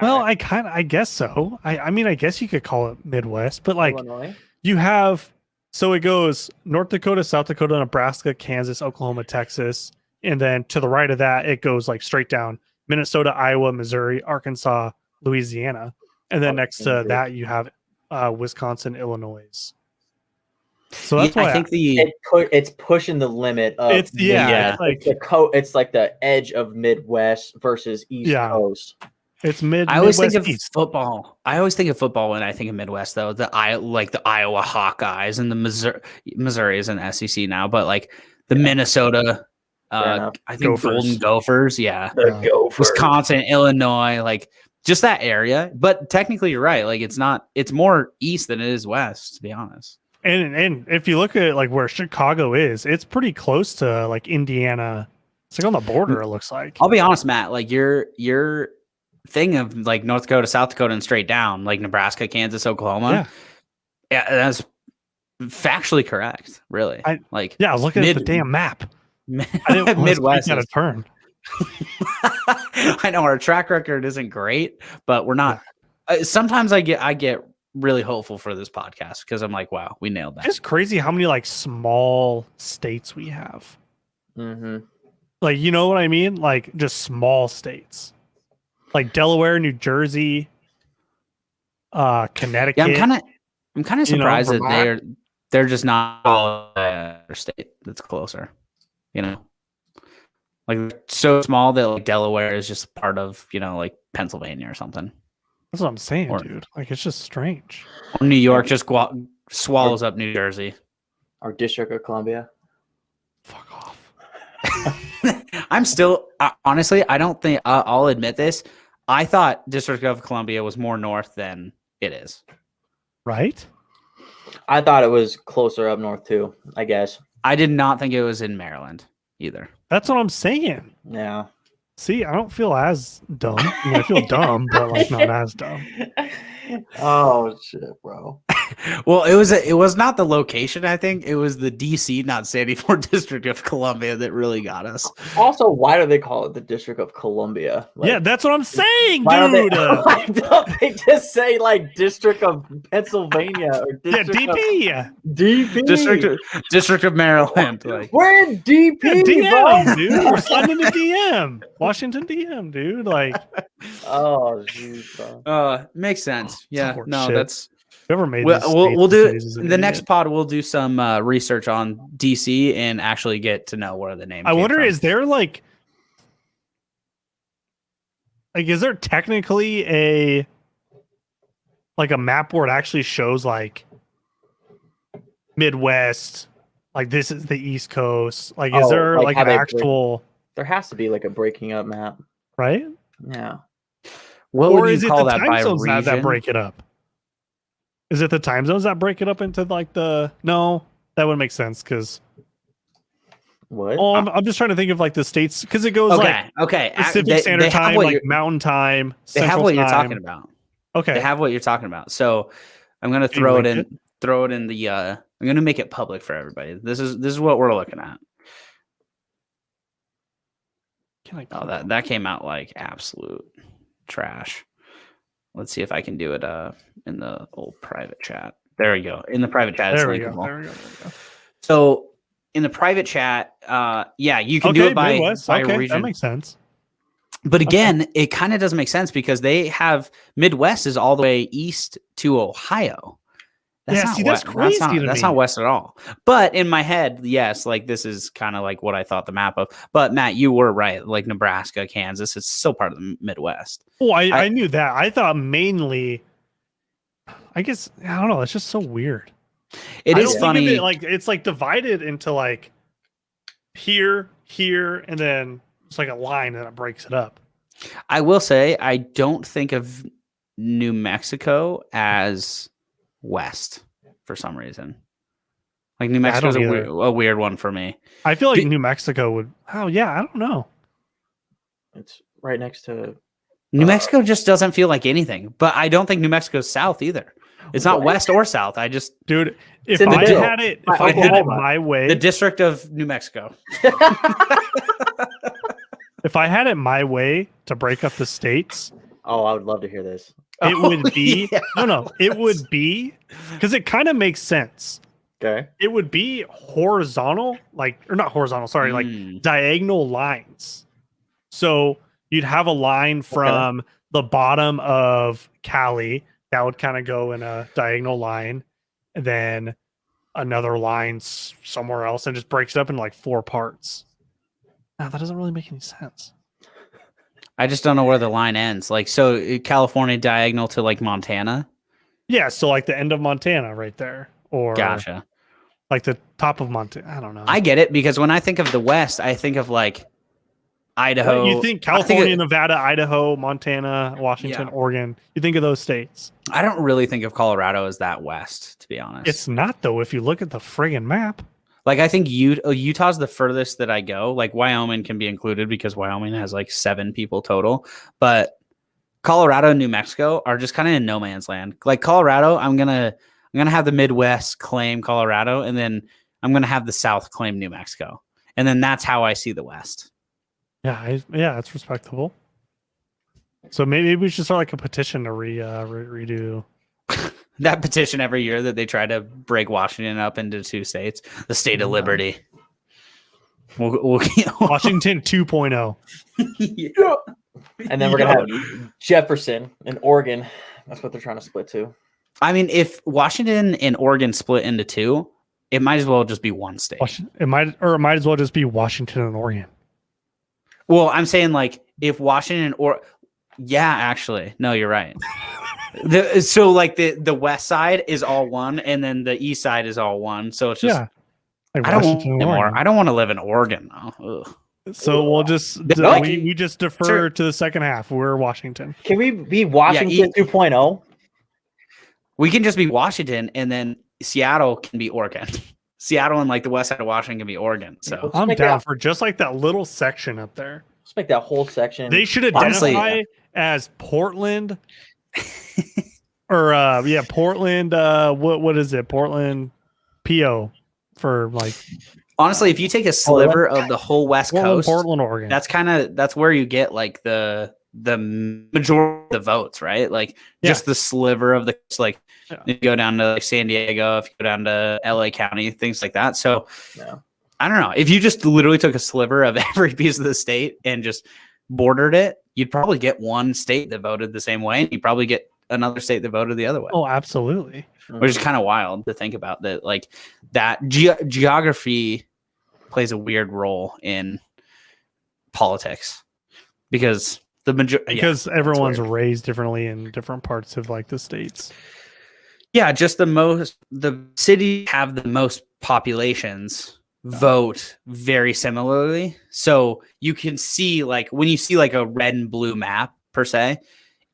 Speaker 1: well,
Speaker 3: All right.
Speaker 1: I guess so. I mean, I guess you could call it Midwest, but like
Speaker 3: Illinois.
Speaker 1: you have, so it goes North Dakota, South Dakota, Nebraska, Kansas, Oklahoma, Texas. And then to the right of that, it goes like straight down Minnesota, Iowa, Missouri, Arkansas, Louisiana. And then next to
Speaker 3: Kansas.
Speaker 1: that, you have Wisconsin, Illinois. So that's
Speaker 2: Yeah,
Speaker 1: why
Speaker 2: I think the
Speaker 3: It's pushing the limit of
Speaker 1: it's, yeah,
Speaker 2: Yeah.
Speaker 1: it's like
Speaker 3: it's like the edge of Midwest versus East
Speaker 1: Yeah.
Speaker 3: Coast.
Speaker 1: it's
Speaker 2: I always think
Speaker 1: Midwest
Speaker 2: of
Speaker 1: East.
Speaker 2: football. I always think of football when I think of Midwest, though. The Iowa Hawkeyes and the Missouri is an SEC now, but like the Minnesota,
Speaker 3: Fair enough.
Speaker 2: I think
Speaker 1: Gophers.
Speaker 2: Golden Gophers, yeah,
Speaker 3: The
Speaker 1: Yeah.
Speaker 3: Gophers.
Speaker 2: Wisconsin, Illinois, like just that area. But technically, you're right. Like it's not. It's more east than it is west, to be honest.
Speaker 1: And if you look at like where Chicago is, it's pretty close to like Indiana. It's like on the border, it looks like.
Speaker 2: I'll be honest, Matt. Like your thing of like North Dakota, South Dakota, and straight down, like Nebraska, Kansas, Oklahoma. Yeah, that's factually correct. Really, like
Speaker 1: Yeah, I was looking at the
Speaker 2: Mid-
Speaker 1: damn map. I didn't want to
Speaker 2: Midwest.
Speaker 1: speak out of turn.
Speaker 2: I know our track record isn't great, but we're not. Sometimes I get really hopeful for this podcast because I'm like, wow, we nailed that.
Speaker 1: It's crazy how many like small states we have.
Speaker 3: Mm-hmm.
Speaker 1: Like, you know what I mean? Like just small states. Like Delaware, New Jersey, Connecticut.
Speaker 2: Yeah, I'm kind of
Speaker 1: you know,
Speaker 2: surprised that
Speaker 1: Vermont.
Speaker 2: they're just not all a state that's closer. You know, like so small that like Delaware is just part of like Pennsylvania or something,
Speaker 1: That's what I'm saying,
Speaker 2: Or-
Speaker 1: dude. Like it's just strange.
Speaker 2: or New York just swallows up New Jersey.
Speaker 3: Our District of Columbia.
Speaker 1: Fuck off.
Speaker 2: I'm still honestly, I don't think I'll admit this. I thought District of Columbia was more north than it is.
Speaker 1: Right?
Speaker 3: I thought it was closer up north too, I guess.
Speaker 2: I did not think it was in Maryland either.
Speaker 1: That's what I'm saying.
Speaker 3: Yeah.
Speaker 1: See, I don't feel as dumb. I mean, I feel dumb, but like not as dumb.
Speaker 3: Oh shit, bro.
Speaker 2: Well, it was not the location. I think it was the DC, not standing for District of Columbia, that really got us.
Speaker 3: Also, why do they call it the District of Columbia? Like,
Speaker 1: Yeah, that's what I'm saying,
Speaker 3: why don't they,
Speaker 1: dude.
Speaker 3: why don't they just say like District of Pennsylvania or
Speaker 1: Yeah,
Speaker 3: District of
Speaker 1: DP.
Speaker 3: DP?
Speaker 2: District of Maryland. Like,
Speaker 3: We're in DP,
Speaker 1: DM,
Speaker 3: bro.
Speaker 1: dude. We're sliding into DM. Washington DM, dude. Like,
Speaker 3: Oh, jeez, bro.
Speaker 2: makes sense. Yeah,
Speaker 1: Horseshit.
Speaker 2: no, that's
Speaker 1: whoever made
Speaker 2: we'll
Speaker 1: these
Speaker 2: we'll
Speaker 1: states
Speaker 2: do
Speaker 1: and cities is an
Speaker 2: the next
Speaker 1: idiot.
Speaker 2: pod. We'll do some research on DC and actually get to know where the name.
Speaker 1: I
Speaker 2: came
Speaker 1: wonder,
Speaker 2: from.
Speaker 1: is there like, is there technically a map where it actually shows like Midwest, like this is the East Coast? Like, is
Speaker 3: Oh,
Speaker 1: there
Speaker 3: like
Speaker 1: like
Speaker 3: how
Speaker 1: an
Speaker 3: they break-
Speaker 1: actual,
Speaker 3: There has to be like a breaking up map.
Speaker 1: right?
Speaker 3: Yeah.
Speaker 2: what
Speaker 1: Or
Speaker 2: would
Speaker 1: is
Speaker 2: you
Speaker 1: it
Speaker 2: call
Speaker 1: the
Speaker 2: that
Speaker 1: time
Speaker 2: by
Speaker 1: zones that
Speaker 2: region?
Speaker 1: break it up? Is it the time zones that break it up into like no, that would make sense because
Speaker 3: What?
Speaker 1: I'm just trying to think of like the states because it goes
Speaker 2: Okay,
Speaker 1: like
Speaker 2: okay.
Speaker 1: Pacific
Speaker 2: They
Speaker 1: Standard
Speaker 2: have
Speaker 1: Time,
Speaker 2: what
Speaker 1: like
Speaker 2: you're-
Speaker 1: Mountain Time,
Speaker 2: They have
Speaker 1: Central
Speaker 2: what you're
Speaker 1: Time.
Speaker 2: talking about.
Speaker 1: Okay.
Speaker 2: They have what you're talking about. So I'm gonna
Speaker 1: Can you
Speaker 2: throw it
Speaker 1: link
Speaker 2: in. Throw it in the. I'm gonna make it public for everybody. This is what we're looking at.
Speaker 1: Can I
Speaker 2: Oh, that came out like absolute trash. Let's see if I can do it in the old private chat. There we go. In the private chat, it's
Speaker 1: There we go.
Speaker 2: linkable.
Speaker 1: There we go. There we go.
Speaker 2: So in the private chat, yeah, you can do
Speaker 1: Okay,
Speaker 2: it by,
Speaker 1: Midwest.
Speaker 2: by
Speaker 1: Okay,
Speaker 2: region.
Speaker 1: that makes sense.
Speaker 2: But again, it kind of doesn't make sense because they have Midwest is all the way east to Ohio.
Speaker 1: Yeah, see, that's crazy to
Speaker 2: That's
Speaker 1: me.
Speaker 2: not west at all. But in my head, yes, like this is kind of like what I thought the map of. But Matt, you were right. Like Nebraska, Kansas, it's still part of the Midwest.
Speaker 1: Oh, I knew that. I thought mainly. I guess I don't know. It's just so weird.
Speaker 2: It
Speaker 1: I
Speaker 2: is
Speaker 1: don't think of
Speaker 2: funny.
Speaker 1: it like it's like divided into like here, and then it's like a line and it breaks it up.
Speaker 2: I will say I don't think of New Mexico as west for some reason. Like New
Speaker 1: I
Speaker 2: Mexico is
Speaker 1: don't
Speaker 2: a weird one for me.
Speaker 1: I feel like
Speaker 2: Do-
Speaker 1: New Mexico would. Oh yeah, I don't know.
Speaker 3: It's right next to.
Speaker 2: New Mexico just doesn't feel like anything, but I don't think New Mexico's south either. It's not
Speaker 3: What?
Speaker 2: west or south. I just
Speaker 1: Dude, if
Speaker 3: in the
Speaker 1: I
Speaker 3: middle.
Speaker 1: had it, if
Speaker 3: By
Speaker 1: I had it
Speaker 3: Oklahoma.
Speaker 1: my way,
Speaker 2: the district of New Mexico.
Speaker 1: if I had it my way to break up the states,
Speaker 3: Oh, I would love to hear this.
Speaker 1: it
Speaker 2: Oh,
Speaker 1: would be
Speaker 2: yeah.
Speaker 1: no, it would be because it kind of makes sense.
Speaker 3: Okay.
Speaker 1: It would be horizontal, like or not horizontal, sorry, like
Speaker 2: Mm.
Speaker 1: diagonal lines. So you'd have a line from the bottom of Cali that would kind of go in a diagonal line, and then another line somewhere else, and just breaks it up into like 4 parts. Now that doesn't really make any sense.
Speaker 2: I just don't know where the line ends. Like, so California diagonal to like Montana.
Speaker 1: Yeah, so like the end of Montana right there, or
Speaker 2: Gotcha.
Speaker 1: like the top of Montana. I don't know.
Speaker 2: I get it because when I think of the West, I think of like Idaho.
Speaker 1: You think
Speaker 2: I
Speaker 1: California, Nevada, Idaho, Montana, Washington,
Speaker 2: Yeah.
Speaker 1: Oregon. You think of those states.
Speaker 2: I don't really think of Colorado as that West, to be honest.
Speaker 1: It's not though. If you look at the friggin' map.
Speaker 2: Like I think Utah's the furthest that I go. Like Wyoming can be included because Wyoming has like 7 people total, but Colorado and New Mexico are just kind of in no man's land. Like Colorado, I'm gonna have the Midwest claim Colorado, and then I'm gonna have the South claim New Mexico, and then that's how I see the West.
Speaker 1: Yeah, that's respectable. So maybe we should start like a petition to redo.
Speaker 2: That petition every year that they try to break Washington up into 2 states, the state of liberty. We'll
Speaker 1: Washington 2.0.
Speaker 3: And then we're gonna have Jefferson and Oregon. That's what they're trying to split to.
Speaker 2: I mean, if Washington and Oregon split into 2, it might as well just be 1 state.
Speaker 1: It might as well just be Washington and Oregon.
Speaker 2: Well, I'm saying like if Washington yeah, actually, no, you're right. So like the west side is all one, and then the east side is all one. So it's just
Speaker 1: Yeah. Like
Speaker 2: I don't
Speaker 1: Washington
Speaker 2: want
Speaker 1: and
Speaker 2: more.
Speaker 1: Oregon.
Speaker 2: I don't want to live in Oregon though. Ugh.
Speaker 1: So we'll just
Speaker 2: No.
Speaker 1: we just defer
Speaker 2: Sure.
Speaker 1: to the second half. We're Washington.
Speaker 3: Can we be Washington 2.0?
Speaker 2: We can just be Washington, and then Seattle can be Oregon. Seattle and like the west side of Washington can be Oregon. So
Speaker 3: Let's
Speaker 1: I'm
Speaker 3: make
Speaker 1: down
Speaker 3: that-
Speaker 1: for just like that little section up there.
Speaker 3: Let's make that whole section.
Speaker 1: They should identify
Speaker 2: Honestly-
Speaker 1: as Portland or Portland what is it? Portland PO for like
Speaker 2: honestly, if you take a sliver of the whole West Coast,
Speaker 1: Portland, Oregon.
Speaker 2: that's where you get like the majority of the votes, right? Like just the sliver of the like
Speaker 1: Yeah.
Speaker 2: if you go down to like San Diego, if you go down to LA County, things like that. So
Speaker 3: Yeah.
Speaker 2: I don't know. If you just literally took a sliver of every piece of the state and just bordered it, you'd probably get one state that voted the same way, and you'd probably get another state that voted the other way.
Speaker 1: Oh, absolutely.
Speaker 2: Which is kind of wild to think about that. Like that geography plays a weird role in politics because
Speaker 1: Because everyone's raised differently in different parts of like the states.
Speaker 2: just the cities have the most populations vote very similarly. So you can see like when you see like a red and blue map per se,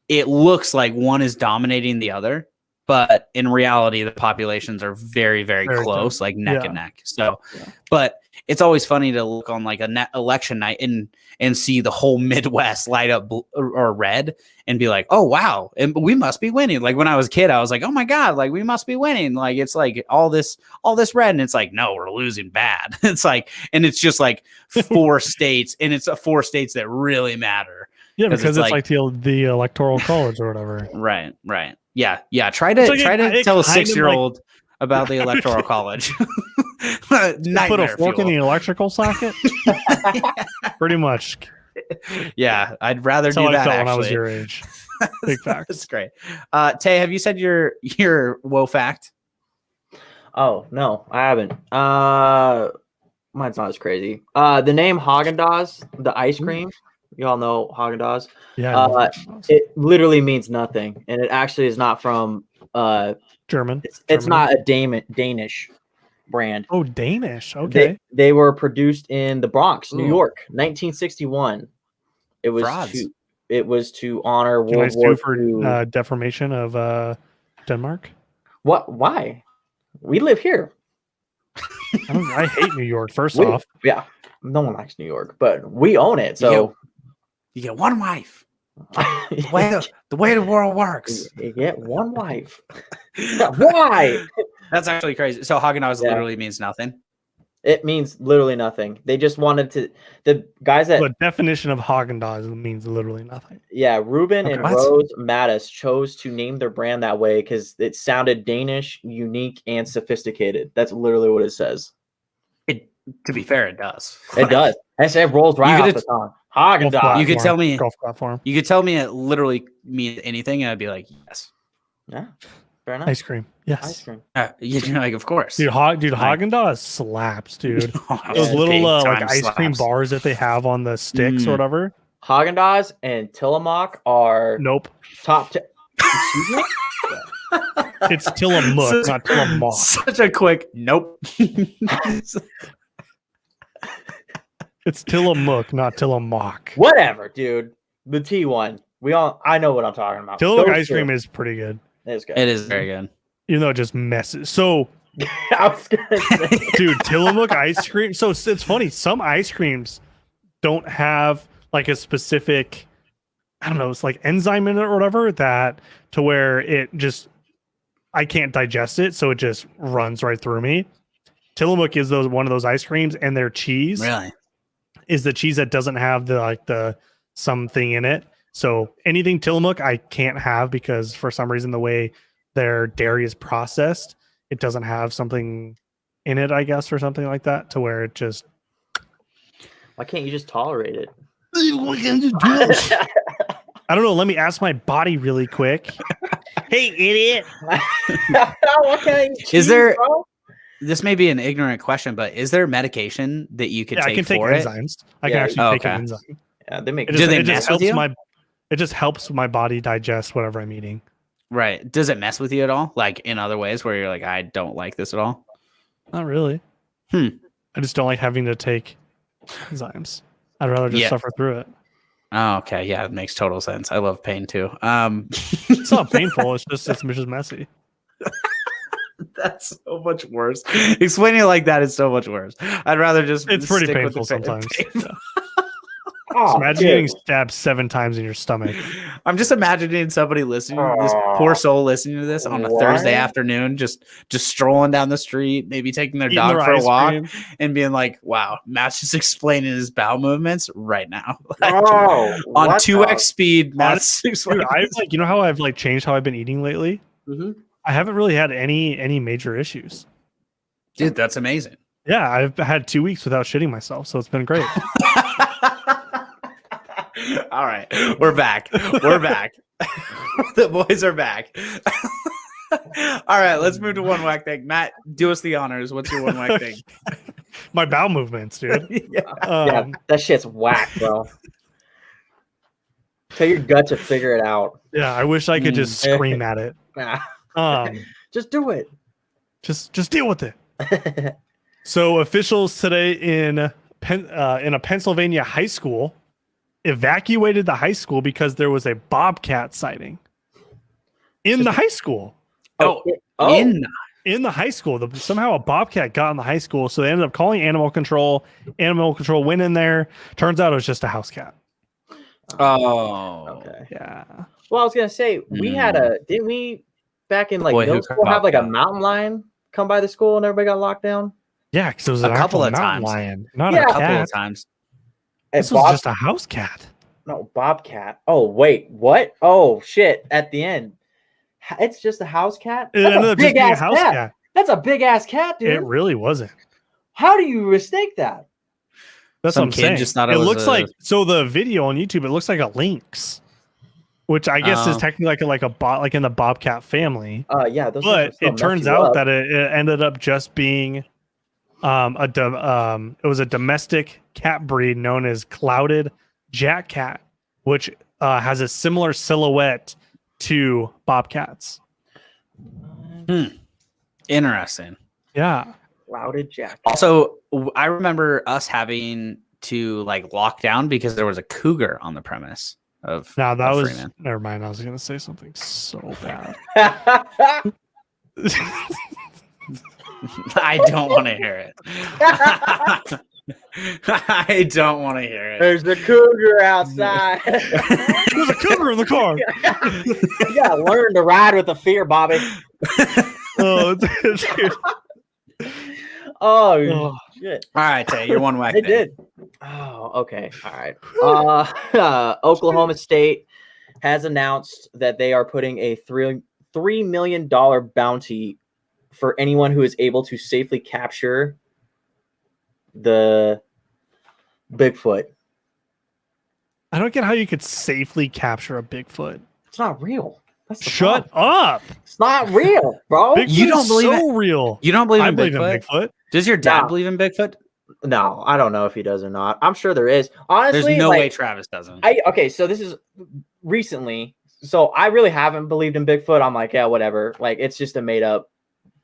Speaker 2: it looks like one is dominating the other. But in reality, the populations are very, very
Speaker 1: Very
Speaker 2: close, like neck
Speaker 1: Yeah.
Speaker 2: and neck. So,
Speaker 3: Yeah.
Speaker 2: but it's always funny to look on like a net election night and see the whole Midwest light up or red and be like, oh wow, and we must be winning. Like when I was a kid, I was like, oh my god, like we must be winning. Like it's like all this red, and it's like no, we're losing bad. It's like, and it's just like 4 states, and it's 4 states that really matter.
Speaker 1: Yeah, because it's like the electoral college or whatever.
Speaker 2: Right. Yeah. Try to tell a 6-year-old about the electoral college.
Speaker 1: Put a fork in the electrical socket. Pretty much.
Speaker 2: Yeah, I'd rather
Speaker 1: That's
Speaker 2: do
Speaker 1: how
Speaker 2: that.
Speaker 1: I felt
Speaker 2: Actually,
Speaker 1: when I was your age. Big facts.
Speaker 2: That's great. Tay, have you said your woe fact?
Speaker 3: Oh no, I haven't. Mine's not as crazy. The name Haagen-Dazs, the ice cream. You all know Haagen-Dazs.
Speaker 1: Yeah.
Speaker 3: It literally means nothing, and it actually is not from
Speaker 1: German.
Speaker 3: It's not a Danish brand.
Speaker 1: Oh, Danish. Okay.
Speaker 3: They were produced in the Bronx, New
Speaker 2: Ooh.
Speaker 3: York, 1961. It was
Speaker 2: Frauds.
Speaker 3: to honor
Speaker 1: Can I
Speaker 3: World
Speaker 1: sue
Speaker 3: War
Speaker 1: for
Speaker 3: II.
Speaker 1: defamation of Denmark?
Speaker 3: What? Why? We live here.
Speaker 1: I hate New York. First
Speaker 3: We-
Speaker 1: off,
Speaker 3: Yeah, no one likes New York, but we own it. So
Speaker 2: You get one wife. The way the world works.
Speaker 3: you get one wife. Why?
Speaker 2: That's actually crazy. So Haagen-Dazs
Speaker 3: Yeah.
Speaker 2: literally means nothing.
Speaker 3: It means literally nothing. They just wanted to. The guys that
Speaker 1: the definition of Haagen-Dazs means literally nothing.
Speaker 3: Ruben and
Speaker 2: What?
Speaker 3: Rose Mattis chose to name their brand that way because it sounded Danish, unique, and sophisticated. That's literally what it says.
Speaker 2: To be fair, it does.
Speaker 3: It does. It rolls right
Speaker 2: You
Speaker 3: off
Speaker 2: could-
Speaker 3: the tongue. Haagen-Dazs.
Speaker 2: You could tell me-
Speaker 1: golf platform,
Speaker 2: You could tell me it literally means anything, and I'd be like, yes.
Speaker 3: Yeah, fair enough.
Speaker 1: ice cream. Yes,
Speaker 3: Ice cream.
Speaker 2: You're like, of course.
Speaker 1: dude.
Speaker 2: Like-
Speaker 1: Haagen-Dazs slaps, dude. Those
Speaker 3: Yeah,
Speaker 1: little
Speaker 2: Big
Speaker 1: like
Speaker 2: time
Speaker 1: ice cream
Speaker 2: slaps.
Speaker 1: bars that they have on the sticks or whatever.
Speaker 3: Haagen-Dazs and Tillamook are
Speaker 1: Nope,
Speaker 3: top. Excuse me?
Speaker 1: it's Tillamook, not Tillamook.
Speaker 2: Such a quick nope.
Speaker 1: It's Tillamook, not Tillamook.
Speaker 3: Whatever, dude. The T1. I know what I'm talking about.
Speaker 1: Tillamook
Speaker 3: Those
Speaker 1: ice
Speaker 3: two.
Speaker 1: cream is pretty good,
Speaker 3: It's good.
Speaker 2: It is very good.
Speaker 1: even though it just messes. So,
Speaker 3: I was gonna say.
Speaker 1: dude, Tillamook ice cream. So it's funny. Some ice creams don't have like a specific, I don't know, it's like enzyme in it or whatever that to where it just, I can't digest it, so it just runs right through me. Tillamook is one of those ice creams, and their cheese
Speaker 2: Really?
Speaker 1: is the cheese that doesn't have the something in it. So anything Tillamook I can't have because for some reason the way their dairy is processed, it doesn't have something in it, I guess, or something like that, to where it just.
Speaker 3: Why can't you just tolerate it?
Speaker 1: I don't know. Let me ask my body really quick. Hey, idiot!
Speaker 3: Why can't I eat
Speaker 2: Is there-
Speaker 3: cheese, bro?
Speaker 2: This may be an ignorant question, but is there medication that you could
Speaker 1: Yeah,
Speaker 2: take
Speaker 1: I can take
Speaker 2: for it?
Speaker 1: enzymes. I can
Speaker 3: Yeah,
Speaker 1: actually
Speaker 2: oh,
Speaker 1: take an
Speaker 2: okay.
Speaker 1: enzyme.
Speaker 3: Yeah, they make.
Speaker 1: It
Speaker 2: Do
Speaker 1: just,
Speaker 2: they
Speaker 1: it just
Speaker 2: mess with
Speaker 1: helps
Speaker 2: you?
Speaker 1: it just helps my body digest whatever I'm eating.
Speaker 2: Right. Does it mess with you at all? Like in other ways where you're like, I don't like this at all?
Speaker 1: Not really.
Speaker 2: Hmm.
Speaker 1: I just don't like having to take enzymes. I'd rather just
Speaker 2: Yeah.
Speaker 1: suffer through it.
Speaker 2: Oh, okay. Yeah, it makes total sense. I love pain too.
Speaker 1: It's not painful. It's just messy.
Speaker 2: That's so much worse. Explaining it like that is so much worse. I'd rather just.
Speaker 1: It's pretty
Speaker 2: stick with
Speaker 1: painful
Speaker 2: the
Speaker 1: sometimes.
Speaker 3: Oh,
Speaker 1: Imagine
Speaker 3: dude.
Speaker 1: getting stabbed 7 times in your stomach.
Speaker 2: I'm just imagining somebody listening, this poor soul listening to this on a Thursday
Speaker 3: What?
Speaker 2: afternoon, just strolling down the street, maybe taking their
Speaker 1: Eating
Speaker 2: dog
Speaker 1: their
Speaker 2: for a
Speaker 1: ice
Speaker 2: walk,
Speaker 1: cream.
Speaker 2: and being like, "Wow, Matt's just explaining his bowel movements right now
Speaker 3: Oh,
Speaker 2: on
Speaker 3: what
Speaker 2: 2x
Speaker 3: the-
Speaker 2: speed." Matt's
Speaker 1: Dude,
Speaker 2: explaining.
Speaker 1: I've you know how I've changed how I've been eating lately?
Speaker 3: Mhm.
Speaker 1: I haven't really had any major issues.
Speaker 2: Dude, that's amazing.
Speaker 1: Yeah, I've had 2 weeks without shitting myself, so it's been great.
Speaker 2: All right, we're back. We're back. The boys are back. All right, let's move to one whack thing. Matt, do us the honors. What's your one whack thing?
Speaker 1: My bowel movements, dude.
Speaker 2: Yeah.
Speaker 3: Yeah, that shit's whack, bro. Tell your gut to figure it out.
Speaker 1: Yeah, I wish I could just scream at it.
Speaker 3: Just do it.
Speaker 1: Just deal with it. So officials today in a Pennsylvania high school evacuated the high school because there was a bobcat sighting in the high school.
Speaker 2: Oh,
Speaker 3: Oh,
Speaker 2: in
Speaker 1: in the high school. Somehow a bobcat got in the high school, so they ended up calling animal control. Animal control went in there. Turns out it was just a house cat.
Speaker 2: Oh,
Speaker 3: Okay.
Speaker 1: Yeah.
Speaker 3: Well, I was gonna say we had didn't we back in like
Speaker 2: Boy, who
Speaker 3: middle
Speaker 2: could
Speaker 3: school have like a
Speaker 2: bobcat?
Speaker 3: mountain lion come by the school and everybody got locked down?
Speaker 1: Yeah, because it was
Speaker 2: A
Speaker 1: an
Speaker 2: couple
Speaker 1: actual
Speaker 2: of
Speaker 1: mountain
Speaker 2: times.
Speaker 1: lion, not
Speaker 3: Yeah.
Speaker 1: a
Speaker 2: a couple
Speaker 1: cat.
Speaker 2: of times.
Speaker 1: This was just a house cat.
Speaker 3: No, bobcat. Oh wait, what? Oh shit! At the end, it's just a house cat.
Speaker 1: It
Speaker 3: That's
Speaker 1: ended
Speaker 3: a
Speaker 1: up just
Speaker 3: big
Speaker 1: being a
Speaker 3: ass
Speaker 1: house
Speaker 3: cat.
Speaker 1: cat.
Speaker 3: That's a big ass cat, dude.
Speaker 1: It really wasn't.
Speaker 3: How do you mistake that?
Speaker 1: That's
Speaker 2: Some
Speaker 1: what I'm
Speaker 2: kid
Speaker 1: saying.
Speaker 2: just thought it
Speaker 1: it
Speaker 2: was
Speaker 1: looks
Speaker 2: a-
Speaker 1: like so the video on YouTube. It looks like a lynx, which I guess is
Speaker 2: Oh.
Speaker 1: technically like a bot, like in the bobcat family.
Speaker 3: Yeah, those
Speaker 1: But it turns out that it ended up just being it was a domestic cat breed known as clouded jack cat, which has a similar silhouette to bobcats.
Speaker 2: Interesting.
Speaker 1: Yeah.
Speaker 3: clouded jack.
Speaker 2: Also, I remember us having to like lock down because there was a cougar on the premise of.
Speaker 1: Now that
Speaker 2: of
Speaker 1: was
Speaker 2: Freeman.
Speaker 1: never mind. I was gonna say something so bad.
Speaker 2: I don't want to hear it. I don't want to hear it.
Speaker 3: There's the cougar outside.
Speaker 1: There's a cougar in the car.
Speaker 3: You gotta learn to ride with the fear, Bobby.
Speaker 1: Oh, dude.
Speaker 3: Oh,
Speaker 1: Oh.
Speaker 3: shit!
Speaker 2: All right, Tay, you're one whack.
Speaker 3: They
Speaker 2: day.
Speaker 3: did. Oh, okay. All right. Oklahoma State has announced that they are putting a $3 million bounty for anyone who is able to safely capture the Bigfoot.
Speaker 1: I don't get how you could safely capture a Bigfoot.
Speaker 3: It's not real. That's the
Speaker 1: Shut
Speaker 3: problem.
Speaker 1: up.
Speaker 3: It's not real, bro.
Speaker 1: Bigfoot
Speaker 2: You don't
Speaker 1: is
Speaker 2: believe
Speaker 1: so real.
Speaker 2: You don't believe
Speaker 1: I
Speaker 2: in
Speaker 1: believe
Speaker 2: Bigfoot?
Speaker 1: in Bigfoot.
Speaker 2: Does your dad
Speaker 3: Nah.
Speaker 2: believe in Bigfoot?
Speaker 3: No, I don't know if he does or not. I'm sure there is. Honestly,
Speaker 2: There's no
Speaker 3: like,
Speaker 2: way Travis doesn't.
Speaker 3: Okay, so this is recently. So I really haven't believed in Bigfoot. I'm like, yeah, whatever. Like, it's just a made up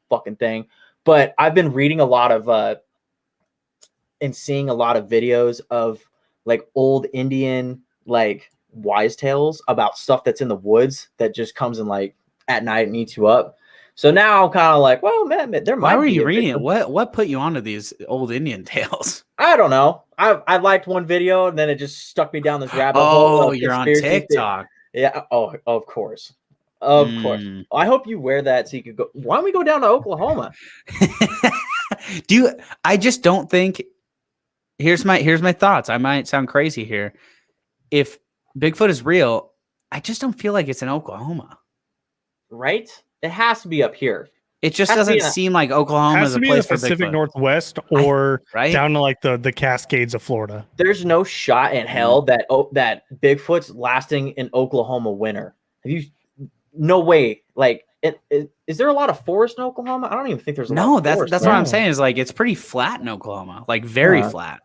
Speaker 3: fucking thing. But I've been reading a lot of and seeing a lot of videos of like old Indian like wise tales about stuff that's in the woods that just comes in like at night and eats you up. So now I'm kind of like, well, man, there might.
Speaker 2: Why were
Speaker 3: be
Speaker 2: you
Speaker 3: a
Speaker 2: reading it?
Speaker 3: Bigfoot.
Speaker 2: What put you onto these old Indian tales?
Speaker 3: I don't know. I liked one video and then it just stuck me down this rabbit hole.
Speaker 2: Oh,
Speaker 3: of
Speaker 2: you're on
Speaker 3: conspiracy theory.
Speaker 2: TikTok.
Speaker 3: Yeah. Oh, of course. Of course.
Speaker 2: Mm.
Speaker 3: I hope you wear that so you could go. Why don't we go down to Oklahoma?
Speaker 2: I just don't think. Here's my thoughts. I might sound crazy here. If Bigfoot is real, I just don't feel like it's in Oklahoma.
Speaker 3: Right? It has to be up here.
Speaker 2: It just
Speaker 3: Has to be
Speaker 2: doesn't
Speaker 3: in a-
Speaker 2: seem like Oklahoma
Speaker 1: Has
Speaker 2: is
Speaker 1: to
Speaker 2: a
Speaker 1: be in the
Speaker 2: place for
Speaker 1: Pacific
Speaker 2: Bigfoot,
Speaker 1: Northwest or
Speaker 2: right?
Speaker 1: down to like the Cascades of Florida.
Speaker 3: There's no shot in hell that that Bigfoot's lasting in Oklahoma winter. Have you? No way. Like, is there a lot of forest in Oklahoma? I don't even think there's a lot.
Speaker 2: No,
Speaker 3: of
Speaker 2: that's
Speaker 3: forest
Speaker 2: what
Speaker 3: there.
Speaker 2: I'm saying. Is like it's pretty flat in Oklahoma, like very
Speaker 3: Yeah.
Speaker 2: flat.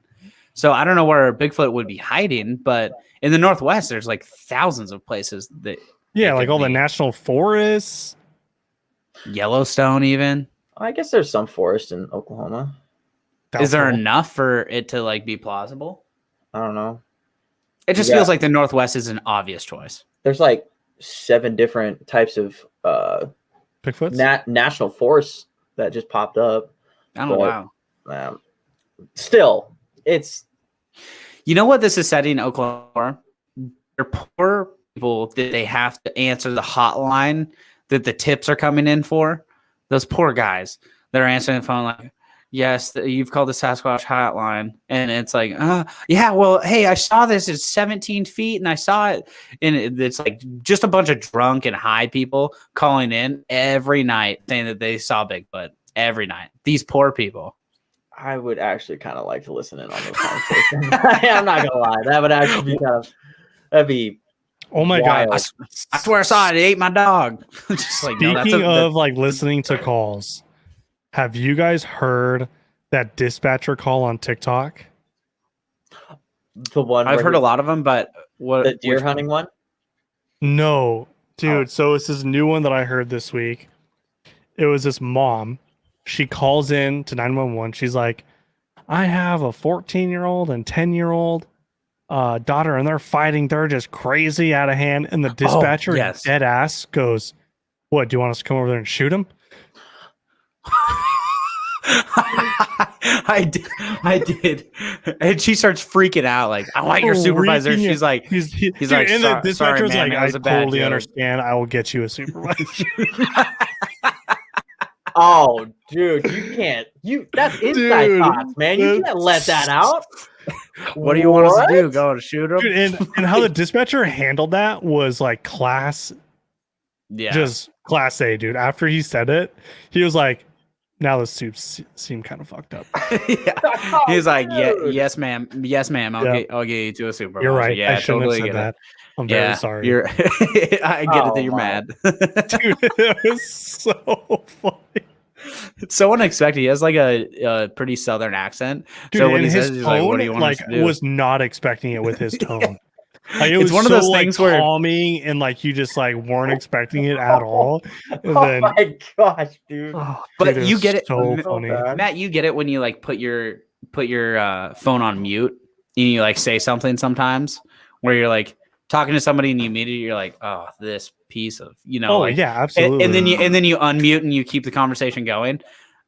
Speaker 2: So I don't know where Bigfoot would be hiding, but in the Northwest, there's like thousands of places that
Speaker 1: Yeah,
Speaker 2: It
Speaker 1: like
Speaker 2: could
Speaker 1: all the
Speaker 2: be.
Speaker 1: national forests.
Speaker 2: Yellowstone even.
Speaker 3: I guess there's some forest in Oklahoma.
Speaker 2: Is there
Speaker 1: Doubtful.
Speaker 2: enough for it to like be plausible?
Speaker 3: I don't know.
Speaker 2: It just
Speaker 3: Yeah.
Speaker 2: feels like the Northwest is an obvious choice.
Speaker 3: There's like 7 different types of
Speaker 1: Bigfoots?
Speaker 3: national forests that just popped up.
Speaker 2: Oh
Speaker 3: But-
Speaker 2: wow!
Speaker 3: Still, it's
Speaker 2: You know what this is setting Oklahoma? They're poor people that they have to answer the hotline that the tips are coming in for. Those poor guys that are answering the phone like, yes, you've called the Sasquatch hotline. And it's like, yeah, well, hey, I saw this. It's 17 feet and I saw it. And it's like just a bunch of drunk and high people calling in every night saying that they saw Bigfoot every night. These poor people.
Speaker 3: I would actually kind of like to listen in on those conversations. I'm not gonna lie, that would actually be that'd be
Speaker 1: Oh my
Speaker 3: wild.
Speaker 1: god.
Speaker 2: I swear I saw it. It ate my dog. Just like, no,
Speaker 1: Speaking
Speaker 2: that's
Speaker 1: of like listening to calls, have you guys heard that dispatcher call on TikTok?
Speaker 3: the one.
Speaker 2: I've
Speaker 3: where
Speaker 2: heard
Speaker 3: he-
Speaker 2: a lot of them, but what
Speaker 3: the deer
Speaker 2: which-
Speaker 3: hunting one.
Speaker 1: No, dude.
Speaker 3: Oh.
Speaker 1: So it's this new one that I heard this week. It was this mom. She calls in to 911. She's like, I have a 14-year-old and 10-year-old daughter, and they're fighting. They're just crazy out of hand. And the dispatcher,
Speaker 2: yes.
Speaker 1: dead ass, goes, what, do you want us to come over there and shoot him?
Speaker 2: I did. And she starts freaking out, like, I want your supervisor.
Speaker 1: Freaking
Speaker 2: She's like,
Speaker 1: He's
Speaker 2: He's like,
Speaker 1: and the
Speaker 2: "Sorry- sorry,
Speaker 1: dispatcher's
Speaker 2: man,
Speaker 1: like,
Speaker 2: that
Speaker 1: I
Speaker 2: was a bad
Speaker 1: totally
Speaker 2: joke."
Speaker 1: understand. I will get you a supervisor.
Speaker 3: Oh, dude, you can't. That's inside
Speaker 1: Dude,
Speaker 3: thoughts, man. You can't let that out.
Speaker 2: What do you want us to do?
Speaker 3: What?
Speaker 2: Go to shoot him?
Speaker 1: Dude, and how the dispatcher handled that was like
Speaker 2: Yeah.
Speaker 1: just class A, dude. After he said it, he was like, now the soups seem kind of fucked up.
Speaker 2: Yeah. He's like, yeah,
Speaker 3: Dude.
Speaker 2: yes, ma'am. Yes, ma'am. I'll get you to a supervisor.
Speaker 1: You're right.
Speaker 2: Yeah,
Speaker 1: I shouldn't
Speaker 2: totally
Speaker 1: have
Speaker 2: get
Speaker 1: said
Speaker 2: it.
Speaker 1: that. I'm very sorry.
Speaker 2: You're I get it
Speaker 3: Oh,
Speaker 2: that you're
Speaker 3: my.
Speaker 2: mad.
Speaker 1: Dude, it was so funny.
Speaker 2: It's so unexpected. He has like a pretty southern accent.
Speaker 1: Dude,
Speaker 2: so when
Speaker 1: and
Speaker 2: he
Speaker 1: his
Speaker 2: says, he's
Speaker 1: tone,
Speaker 2: like, what do you want us to do?
Speaker 1: was not expecting it with his tone. Like, it
Speaker 2: It's
Speaker 1: was
Speaker 2: one of
Speaker 1: so,
Speaker 2: those
Speaker 1: like,
Speaker 2: things where-
Speaker 1: calming and like you just like weren't expecting it at all. And
Speaker 3: Oh
Speaker 1: then,
Speaker 3: my gosh, dude.
Speaker 1: oh,
Speaker 2: But
Speaker 1: dude,
Speaker 2: you
Speaker 1: was
Speaker 2: get it-
Speaker 1: so
Speaker 2: So
Speaker 1: funny.
Speaker 3: bad.
Speaker 2: Matt, you get it when you like put your phone on mute and you like say something sometimes where you're like talking to somebody and you immediately you're like, oh, this piece of,
Speaker 1: Oh
Speaker 2: like,
Speaker 1: yeah, absolutely.
Speaker 2: and then you unmute and you keep the conversation going.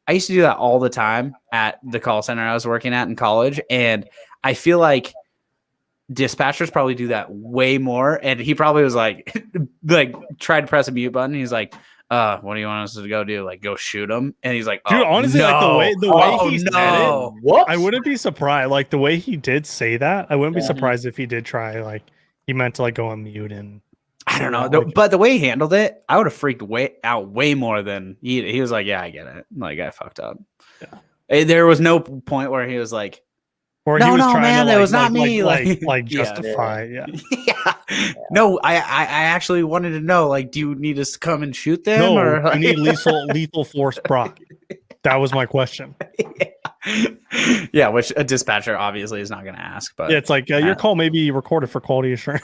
Speaker 2: I used to do that all the time at the call center I was working at in college, and I feel like dispatchers probably do that way more. And he probably was like, like tried to press a mute button. He's like, what do you want us to go do? Like go shoot him? And he's like,
Speaker 1: Dude,
Speaker 2: oh,
Speaker 1: honestly, like the
Speaker 2: no.
Speaker 1: way
Speaker 2: Oh,
Speaker 1: he said
Speaker 2: no.
Speaker 3: Whoops.
Speaker 1: I wouldn't be surprised. Like the way he did say that, I wouldn't be
Speaker 3: Mhm.
Speaker 1: surprised if he did try. Like he meant to like go on mute and
Speaker 2: I don't know,
Speaker 1: Yeah, like-
Speaker 2: but the way he handled it, I would have freaked out way more than he was like, yeah, I get it. Like I fucked up.
Speaker 1: Yeah.
Speaker 2: There was no point where he was like,
Speaker 1: or
Speaker 2: No,
Speaker 1: he was
Speaker 2: no,
Speaker 1: trying
Speaker 2: man,
Speaker 1: to
Speaker 2: it
Speaker 1: like,
Speaker 2: was not
Speaker 1: like,
Speaker 2: me,
Speaker 1: like
Speaker 2: like- Yeah.
Speaker 1: justify. Yeah.
Speaker 2: yeah. No, I actually wanted to know, like, do you need us to come and shoot them?
Speaker 1: No,
Speaker 2: or
Speaker 1: you need lethal force Brock. That was my question.
Speaker 2: yeah, which a dispatcher obviously is not going to ask. But
Speaker 1: Yeah, it's like your call may be recorded for quality assurance.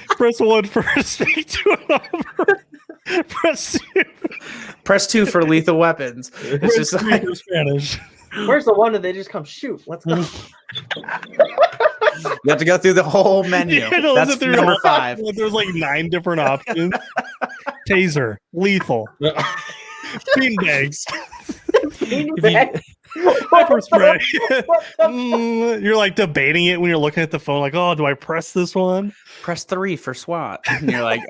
Speaker 1: Press 1 for speak to an officer. Press 2
Speaker 2: press 2 for lethal weapons. It's just like,
Speaker 1: for Spanish.
Speaker 3: Where's the one that they just come shoot? Let's go.
Speaker 2: you have to go through the whole menu.
Speaker 1: Yeah, no,
Speaker 2: That's
Speaker 1: isn't there
Speaker 2: number
Speaker 1: like-
Speaker 2: 5.
Speaker 1: There's like 9 different options. Taser, lethal, beanbags,
Speaker 3: Beanbag.
Speaker 1: pepper spray.
Speaker 3: What the-
Speaker 1: You're like debating it when you're looking at the phone, like, oh, do I press this one?
Speaker 2: Press 3 for SWAT. And you're like,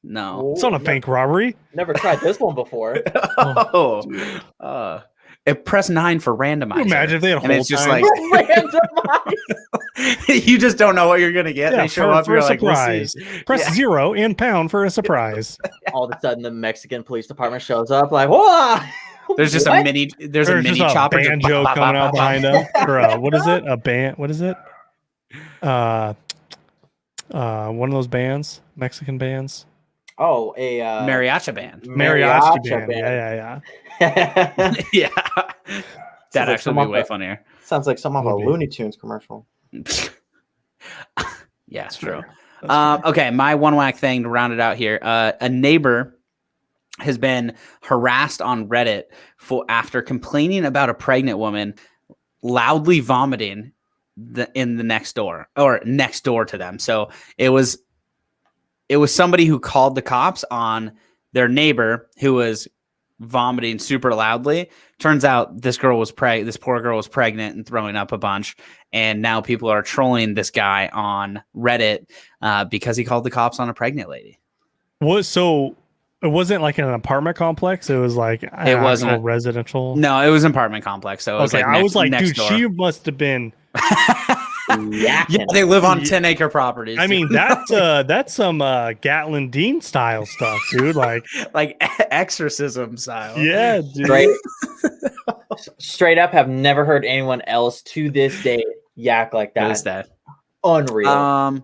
Speaker 2: no.
Speaker 1: It's not a bank robbery.
Speaker 3: Never tried this one before.
Speaker 2: Oh, and press 9 for
Speaker 1: Can
Speaker 2: randomizer.
Speaker 1: you imagine if they had
Speaker 2: And
Speaker 1: hold
Speaker 2: it's just
Speaker 1: time?
Speaker 2: like
Speaker 3: Randomized.
Speaker 2: you just don't know what you're gonna get.
Speaker 1: Yeah,
Speaker 2: They show
Speaker 1: for-
Speaker 2: up,
Speaker 1: for
Speaker 2: you're
Speaker 1: a
Speaker 2: like, we'll
Speaker 1: surprise.
Speaker 2: see.
Speaker 1: Press
Speaker 2: Yeah.
Speaker 1: 0 and pound for a surprise.
Speaker 3: All of a sudden, the Mexican police department shows up, like, whoa!
Speaker 2: There's just
Speaker 3: What?
Speaker 2: a mini. There's a
Speaker 1: There's
Speaker 2: mini
Speaker 1: just
Speaker 2: chopper.
Speaker 1: a
Speaker 2: just
Speaker 1: banjo
Speaker 2: bop, bop,
Speaker 1: coming
Speaker 2: bop,
Speaker 1: out
Speaker 2: bop,
Speaker 1: behind
Speaker 2: bop.
Speaker 1: them. Or what is it? A band? What is it? One of those bands, Mexican bands.
Speaker 3: Oh, a
Speaker 2: Mariachi band.
Speaker 1: Mariachi band. Yeah.
Speaker 2: Yeah, that'd
Speaker 3: like
Speaker 2: actually
Speaker 3: some
Speaker 2: be
Speaker 3: of
Speaker 2: way
Speaker 3: the-
Speaker 2: funnier.
Speaker 3: Sounds like some of a
Speaker 1: Would be.
Speaker 3: Looney Tunes commercial.
Speaker 2: Yeah, it's true.
Speaker 1: That's fair.
Speaker 2: Okay, my one whack thing to round it out here. A neighbor has been harassed on Reddit after complaining about a pregnant woman loudly vomiting in the next door or next door to them. So it was somebody who called the cops on their neighbor who was vomiting super loudly. Turns out this poor girl was pregnant and throwing up a bunch. And now people are trolling this guy on Reddit because he called the cops on a pregnant lady.
Speaker 1: So it wasn't like an apartment complex. It was like
Speaker 2: It wasn't
Speaker 1: actual residential.
Speaker 2: No, it was an apartment complex. So it was
Speaker 1: Okay,
Speaker 2: like
Speaker 1: I was like,
Speaker 2: next
Speaker 1: dude,
Speaker 2: door.
Speaker 1: she must have been.
Speaker 2: Yeah, they live on
Speaker 1: Yeah.
Speaker 2: 10-acre properties.
Speaker 1: I mean, that's some Gatlin Dean style stuff, dude. Like,
Speaker 2: like exorcism style.
Speaker 1: yeah, dude.
Speaker 3: Straight, straight up, have never heard anyone else to this day yak like
Speaker 2: What
Speaker 3: that.
Speaker 2: is that?
Speaker 3: Unreal.
Speaker 2: I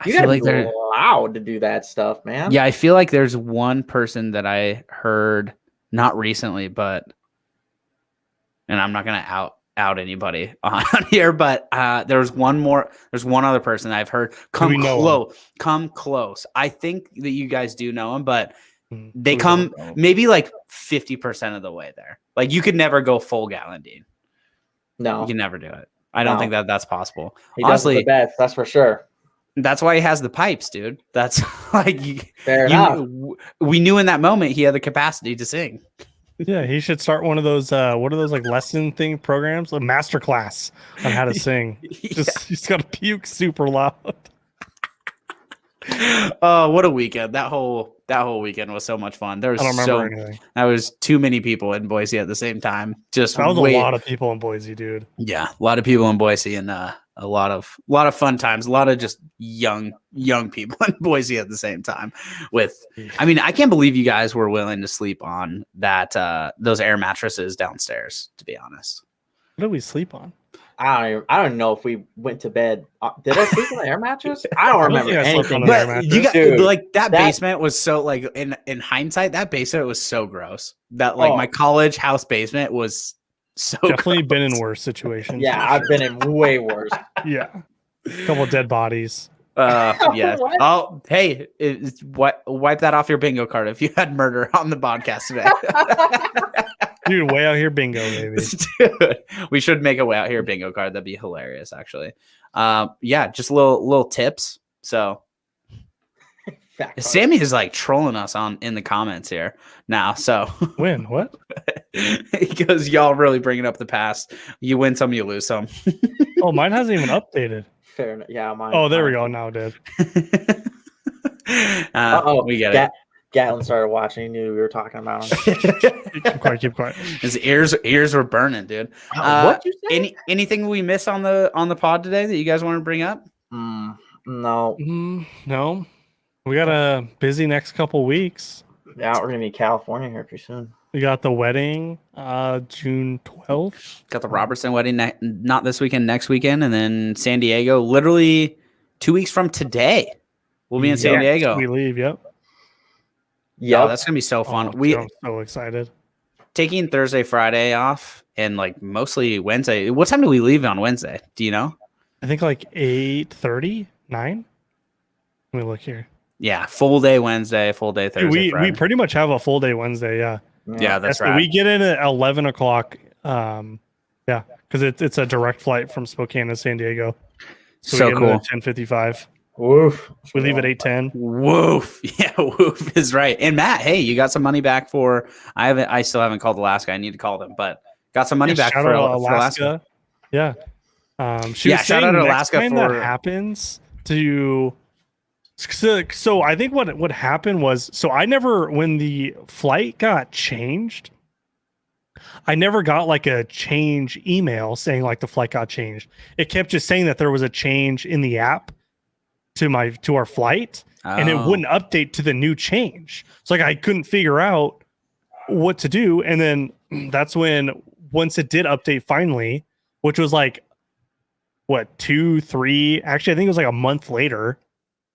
Speaker 3: you
Speaker 2: feel
Speaker 3: gotta
Speaker 2: like
Speaker 3: be
Speaker 2: there.
Speaker 3: allowed to do that stuff, man.
Speaker 2: Yeah, I feel like there's one person that I heard not recently, but and I'm not gonna out anybody on here, but there's one other person I've heard
Speaker 1: we know
Speaker 2: come close. I think that you guys do know him, but
Speaker 1: Mm,
Speaker 2: they
Speaker 1: we
Speaker 2: come
Speaker 1: don't know.
Speaker 2: maybe like 50% of the way there. Like you could never go full Gatlin Dean.
Speaker 3: No,
Speaker 2: You can never do it. I don't
Speaker 3: No.
Speaker 2: think that's possible.
Speaker 3: he does it
Speaker 2: Honestly,
Speaker 3: the best. That's for sure.
Speaker 2: That's why he has the pipes, dude. That's like
Speaker 3: Fair enough.
Speaker 2: we knew in that moment he had the capacity to sing.
Speaker 1: Yeah, he should start one of those. What are those like lesson thing programs? A master class on how to sing. Just he's got to puke super loud.
Speaker 2: Oh, what a weekend! That whole weekend was so much fun. There was
Speaker 1: I don't remember anything.
Speaker 2: that was too many people in Boise at the same time. Just
Speaker 1: That was a lot of people in Boise, dude.
Speaker 2: Yeah, a lot of people in Boise and a lot of fun times. A lot of just young people in Boise at the same time. I mean, I can't believe you guys were willing to sleep on that those air mattresses downstairs. To be honest,
Speaker 1: What did we sleep on?
Speaker 3: I don't know if we went to bed. Did I sleep on the air mattress? I don't
Speaker 1: don't
Speaker 3: remember
Speaker 1: think I slept on
Speaker 3: anything.
Speaker 1: the air
Speaker 2: but
Speaker 1: mattress.
Speaker 2: you got
Speaker 3: Dude,
Speaker 2: like that
Speaker 3: that-
Speaker 2: basement was so like in hindsight, that basement was so gross. That like
Speaker 3: Oh.
Speaker 2: my college house basement was so
Speaker 1: Definitely been in
Speaker 2: gross.
Speaker 1: worse situations.
Speaker 3: Yeah,
Speaker 1: for
Speaker 3: I've
Speaker 1: sure.
Speaker 3: been in way worse.
Speaker 1: Yeah, a couple dead bodies.
Speaker 2: Yeah.
Speaker 3: What?
Speaker 2: Oh, hey, wipe that off your bingo card if you had murder on the podcast today.
Speaker 1: Dude, way out here, bingo, baby.
Speaker 2: Dude, we should make a way out here bingo card. That'd be hilarious, actually. Yeah, just little tips. So
Speaker 3: Fact card.
Speaker 2: Sammy is like trolling us in the comments here now. So
Speaker 1: Win what?
Speaker 2: he goes, y'all really bringing up the past. You win some, you lose some.
Speaker 1: Oh, mine hasn't even updated.
Speaker 3: Fair enough. Yeah, mine.
Speaker 1: Oh, there we go. Now it did.
Speaker 2: We get it.
Speaker 3: Gatlin started watching. He knew we were talking about him.
Speaker 1: Keep quiet. Keep quiet.
Speaker 2: His ears were burning, dude.
Speaker 3: What'd you say?
Speaker 2: Anything we missed on the pod today that you guys want to bring up?
Speaker 3: No.
Speaker 1: No, we got a busy next couple weeks.
Speaker 3: Yeah, we're gonna be in California here pretty soon.
Speaker 1: We got the wedding, June 12th.
Speaker 2: Got the Robertson wedding not this weekend, next weekend, and then San Diego. Literally 2 weeks from today, we'll be in San
Speaker 1: Yeah,
Speaker 2: Diego.
Speaker 1: We leave. Yep.
Speaker 3: Yeah,
Speaker 2: Oh, that's gonna be so fun.
Speaker 1: Oh,
Speaker 2: We
Speaker 1: I'm so excited.
Speaker 2: taking Thursday, Friday off, and like mostly Wednesday. What time do we leave on Wednesday? Do you know?
Speaker 1: I think like 8:30, 9. Let me look here.
Speaker 2: Yeah, full day Wednesday, full day Thursday.
Speaker 1: Dude, we
Speaker 2: Friday.
Speaker 1: pretty much have a full day Wednesday. Yeah.
Speaker 2: Yeah, that's
Speaker 1: So
Speaker 2: right.
Speaker 1: we get in at 11 o'clock. Yeah, because it's a direct flight from Spokane to San Diego.
Speaker 2: So
Speaker 1: we get in
Speaker 2: cool.
Speaker 1: at 10:55.
Speaker 3: Woof.
Speaker 1: We leave at 8:10.
Speaker 2: Woof. Yeah, woof is right. And Matt, hey, you got some money back for I still haven't called Alaska. I need to call them, but got some money back
Speaker 1: Shout
Speaker 2: for
Speaker 1: out
Speaker 2: Alaska.
Speaker 1: Yeah. She
Speaker 2: Yeah,
Speaker 1: was
Speaker 2: shout
Speaker 1: saying
Speaker 2: out to
Speaker 1: next
Speaker 2: Alaska
Speaker 1: time
Speaker 2: for-
Speaker 1: that happens to. So I think what happened was, so I never, when the flight got changed, I never got like a change email saying like the flight got changed. It kept just saying that there was a change in the app to our flight, and it
Speaker 2: Oh.
Speaker 1: wouldn't update to the new change. So like I couldn't figure out what to do. And then that's when, once it did update finally, which was like what, 2, 3, actually I think it was like a month later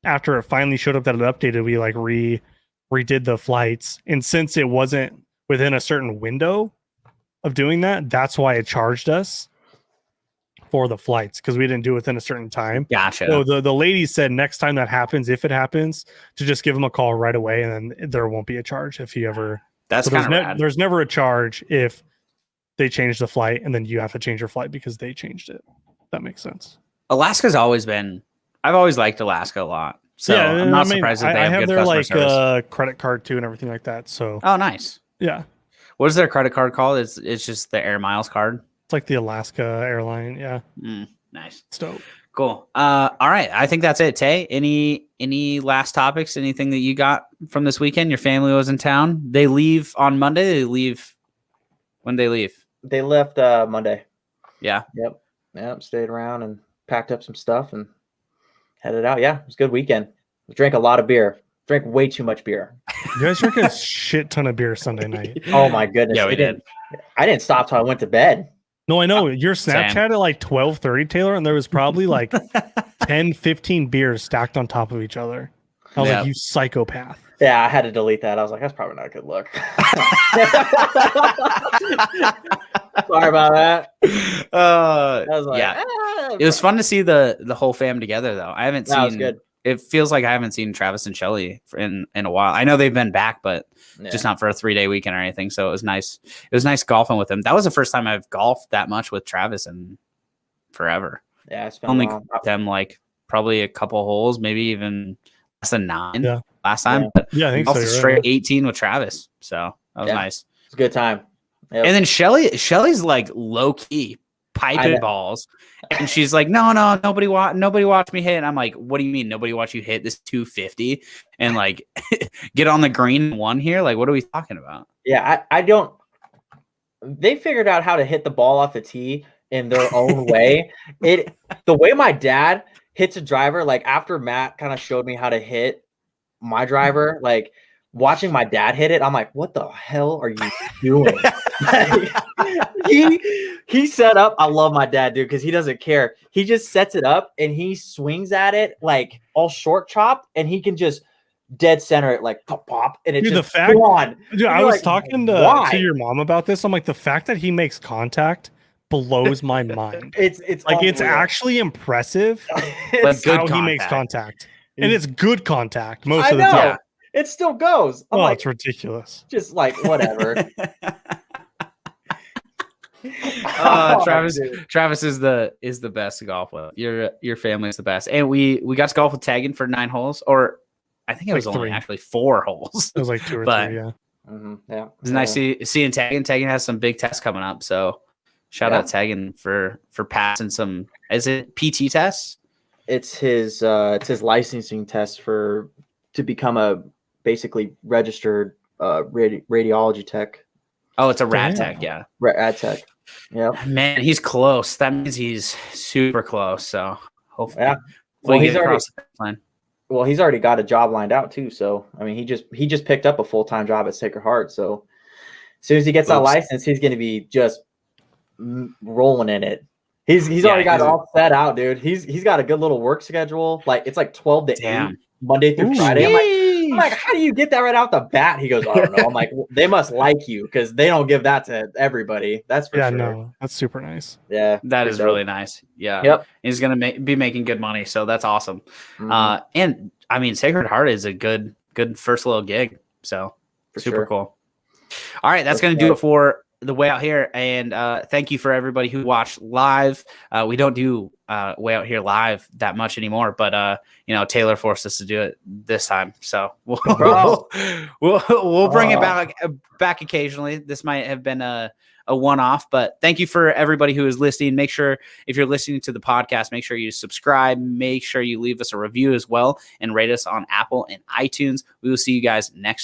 Speaker 1: after it finally showed up that it updated, we like redid the flights. And since it wasn't within a certain window of doing that, that's why it charged us for the flights, because we didn't do it within a certain time.
Speaker 2: Gotcha.
Speaker 1: So the lady said next time that happens, if it happens, to just give them a call right away, and then there won't be a charge if you ever.
Speaker 2: That's
Speaker 1: So there's,
Speaker 2: kind of rad.
Speaker 1: there's never a charge if they change the flight, and then you have to change your flight because they changed it. That makes sense.
Speaker 2: Alaska's always been. I've always liked Alaska a lot. So I'm not surprised that they
Speaker 1: I
Speaker 2: have,
Speaker 1: have
Speaker 2: good
Speaker 1: their
Speaker 2: customer
Speaker 1: like
Speaker 2: service.
Speaker 1: credit card too and everything like that. So
Speaker 2: Oh, nice.
Speaker 1: yeah,
Speaker 2: What is their credit card called? It's just the Air Miles card.
Speaker 1: it's like the Alaska airline. Yeah,
Speaker 2: Nice.
Speaker 1: it's dope.
Speaker 2: Cool. All right. I think that's it. Tay, any last topics? Anything that you got from this weekend? Your family was in town. They leave on Monday. They leave when they leave.
Speaker 3: They left Monday.
Speaker 2: Yeah.
Speaker 3: Yep. Stayed around and packed up some stuff and headed out. Yeah, it was a good weekend. We drank a lot of beer. Drank way too much beer.
Speaker 1: You guys drank a shit ton of beer Sunday night.
Speaker 3: Oh my goodness.
Speaker 2: Yeah, we did.
Speaker 3: I didn't stop till I went to bed.
Speaker 1: No, I know your
Speaker 2: Same.
Speaker 1: Snapchat at like 12:30, Taylor, and there was probably like 10, 15 beers stacked on top of each other. I was
Speaker 2: Yeah.
Speaker 1: like, you psychopath.
Speaker 3: Yeah, I had to delete that. I was like, that's probably not a good look. Sorry about that. I was like,
Speaker 2: Yeah. It was fun to see the whole fam together, though. I haven't
Speaker 3: That was
Speaker 2: seen.
Speaker 3: good.
Speaker 2: It feels like I haven't seen Travis and Shelly in a while. I know they've been back, but
Speaker 3: Yeah.
Speaker 2: just not for a 3-day weekend or anything. So it was nice. It was nice golfing with him. That was the first time I've golfed that much with Travis in forever.
Speaker 3: Yeah, I spent
Speaker 2: Only
Speaker 3: a while.
Speaker 2: them like probably a couple holes, maybe even less than 9
Speaker 1: Yeah.
Speaker 2: last time.
Speaker 3: Yeah.
Speaker 2: But
Speaker 1: Yeah, I think
Speaker 2: off
Speaker 1: so.
Speaker 2: the
Speaker 1: you're
Speaker 2: straight
Speaker 1: right.
Speaker 2: 18 with Travis. So that was
Speaker 3: Yeah.
Speaker 2: nice.
Speaker 3: It's a good time. Yep.
Speaker 2: And then Shelly's like low key
Speaker 3: I
Speaker 2: piping
Speaker 3: know.
Speaker 2: balls, and she's like, no, nobody watch me hit. And I'm like, what do you mean nobody watch you hit this 250 and like get on the green one here? Like, what are we talking about?
Speaker 3: Yeah, I don't. They figured out how to hit the ball off the tee in their own way. The way my dad hits a driver, like after Matt kind of showed me how to hit my driver, like watching my dad hit it, I'm like, what the hell are you doing? Like, he set up. I love my dad, dude, because he doesn't care. He just sets it up and he swings at it like all short chopped, and he can just dead center it like pop pop, and it
Speaker 1: Dude,
Speaker 3: just
Speaker 1: the fact-
Speaker 3: go on.
Speaker 1: Dude,
Speaker 3: And
Speaker 1: I
Speaker 3: you're
Speaker 1: was
Speaker 3: like,
Speaker 1: talking
Speaker 3: why?
Speaker 1: to your mom about this. I'm like, the fact that he makes contact blows my mind.
Speaker 3: It's
Speaker 1: Like, it's
Speaker 3: unreal.
Speaker 1: actually impressive
Speaker 3: It's,
Speaker 2: good
Speaker 1: how he makes
Speaker 2: contact.
Speaker 1: contact, and it's good contact most
Speaker 3: I
Speaker 1: of the
Speaker 3: know.
Speaker 1: time.
Speaker 3: It still goes. I'm
Speaker 1: Oh,
Speaker 3: like,
Speaker 1: it's ridiculous.
Speaker 3: just like whatever.
Speaker 2: Travis
Speaker 3: Dude.
Speaker 2: Travis is the best to golf with. Your family is the best. And we got to golf with Taggin for 9 holes, or I think it was
Speaker 1: Like
Speaker 2: only
Speaker 1: 3.
Speaker 2: actually 4 holes.
Speaker 1: It was like 2 or
Speaker 2: But-
Speaker 1: 3. Yeah.
Speaker 3: Mhm, yeah,
Speaker 2: It's nice seeing Taggin. Taggin has some big tests coming up, so shout out Taggin for passing some. Is it PT tests?
Speaker 3: It's his licensing test to become a basically registered radiology tech,
Speaker 2: Oh, it's a rad
Speaker 1: Damn.
Speaker 2: tech, yeah.
Speaker 3: rad tech. Yeah.
Speaker 2: Man, he's close. That means he's super close. So hopefully,
Speaker 3: Yeah.
Speaker 2: hopefully
Speaker 3: Well,
Speaker 2: he
Speaker 3: he's
Speaker 2: get
Speaker 3: already
Speaker 2: across the finish line.
Speaker 3: Well, he's already got a job lined out too. So I mean, he just picked up a full-time job at Sacred Heart. So as soon as he gets that
Speaker 2: Oops.
Speaker 3: license, he's going to be just rolling in it. He's
Speaker 2: Yeah,
Speaker 3: already got it
Speaker 2: he's-
Speaker 3: all set out, dude. He's got a good little work schedule. Like it's like 12 to 8
Speaker 2: Damn.
Speaker 3: Monday through
Speaker 1: Ooh.
Speaker 3: Friday. I'm like, how do you get that right out the bat? He goes, I don't know. I'm like, well, they must like you because they don't give that to everybody. That's for
Speaker 1: Yeah,
Speaker 3: sure.
Speaker 1: no, that's super nice.
Speaker 3: Yeah,
Speaker 2: That
Speaker 3: for
Speaker 2: is
Speaker 3: sure.
Speaker 2: really nice. Yeah.
Speaker 3: Yep.
Speaker 2: He's gonna be making good money, so that's awesome.
Speaker 3: Mhm,
Speaker 2: And I mean, Sacred Heart is a good first little gig. So
Speaker 3: for
Speaker 2: super
Speaker 3: sure.
Speaker 2: cool. All right, that's
Speaker 3: That's
Speaker 2: going to do
Speaker 3: right.
Speaker 2: it for the Way Out Here. And thank you for everybody who watched live. We don't do Way Out Here live that much anymore, but Taylor forced us to do it this time. So
Speaker 3: Bro.
Speaker 2: we'll bring it
Speaker 3: Oh.
Speaker 2: back occasionally. This might have been a one-off, but thank you for everybody who is listening. Make sure if you're listening to the podcast, make sure you subscribe, make sure you leave us a review as well, and rate us on Apple and iTunes. We will see you guys next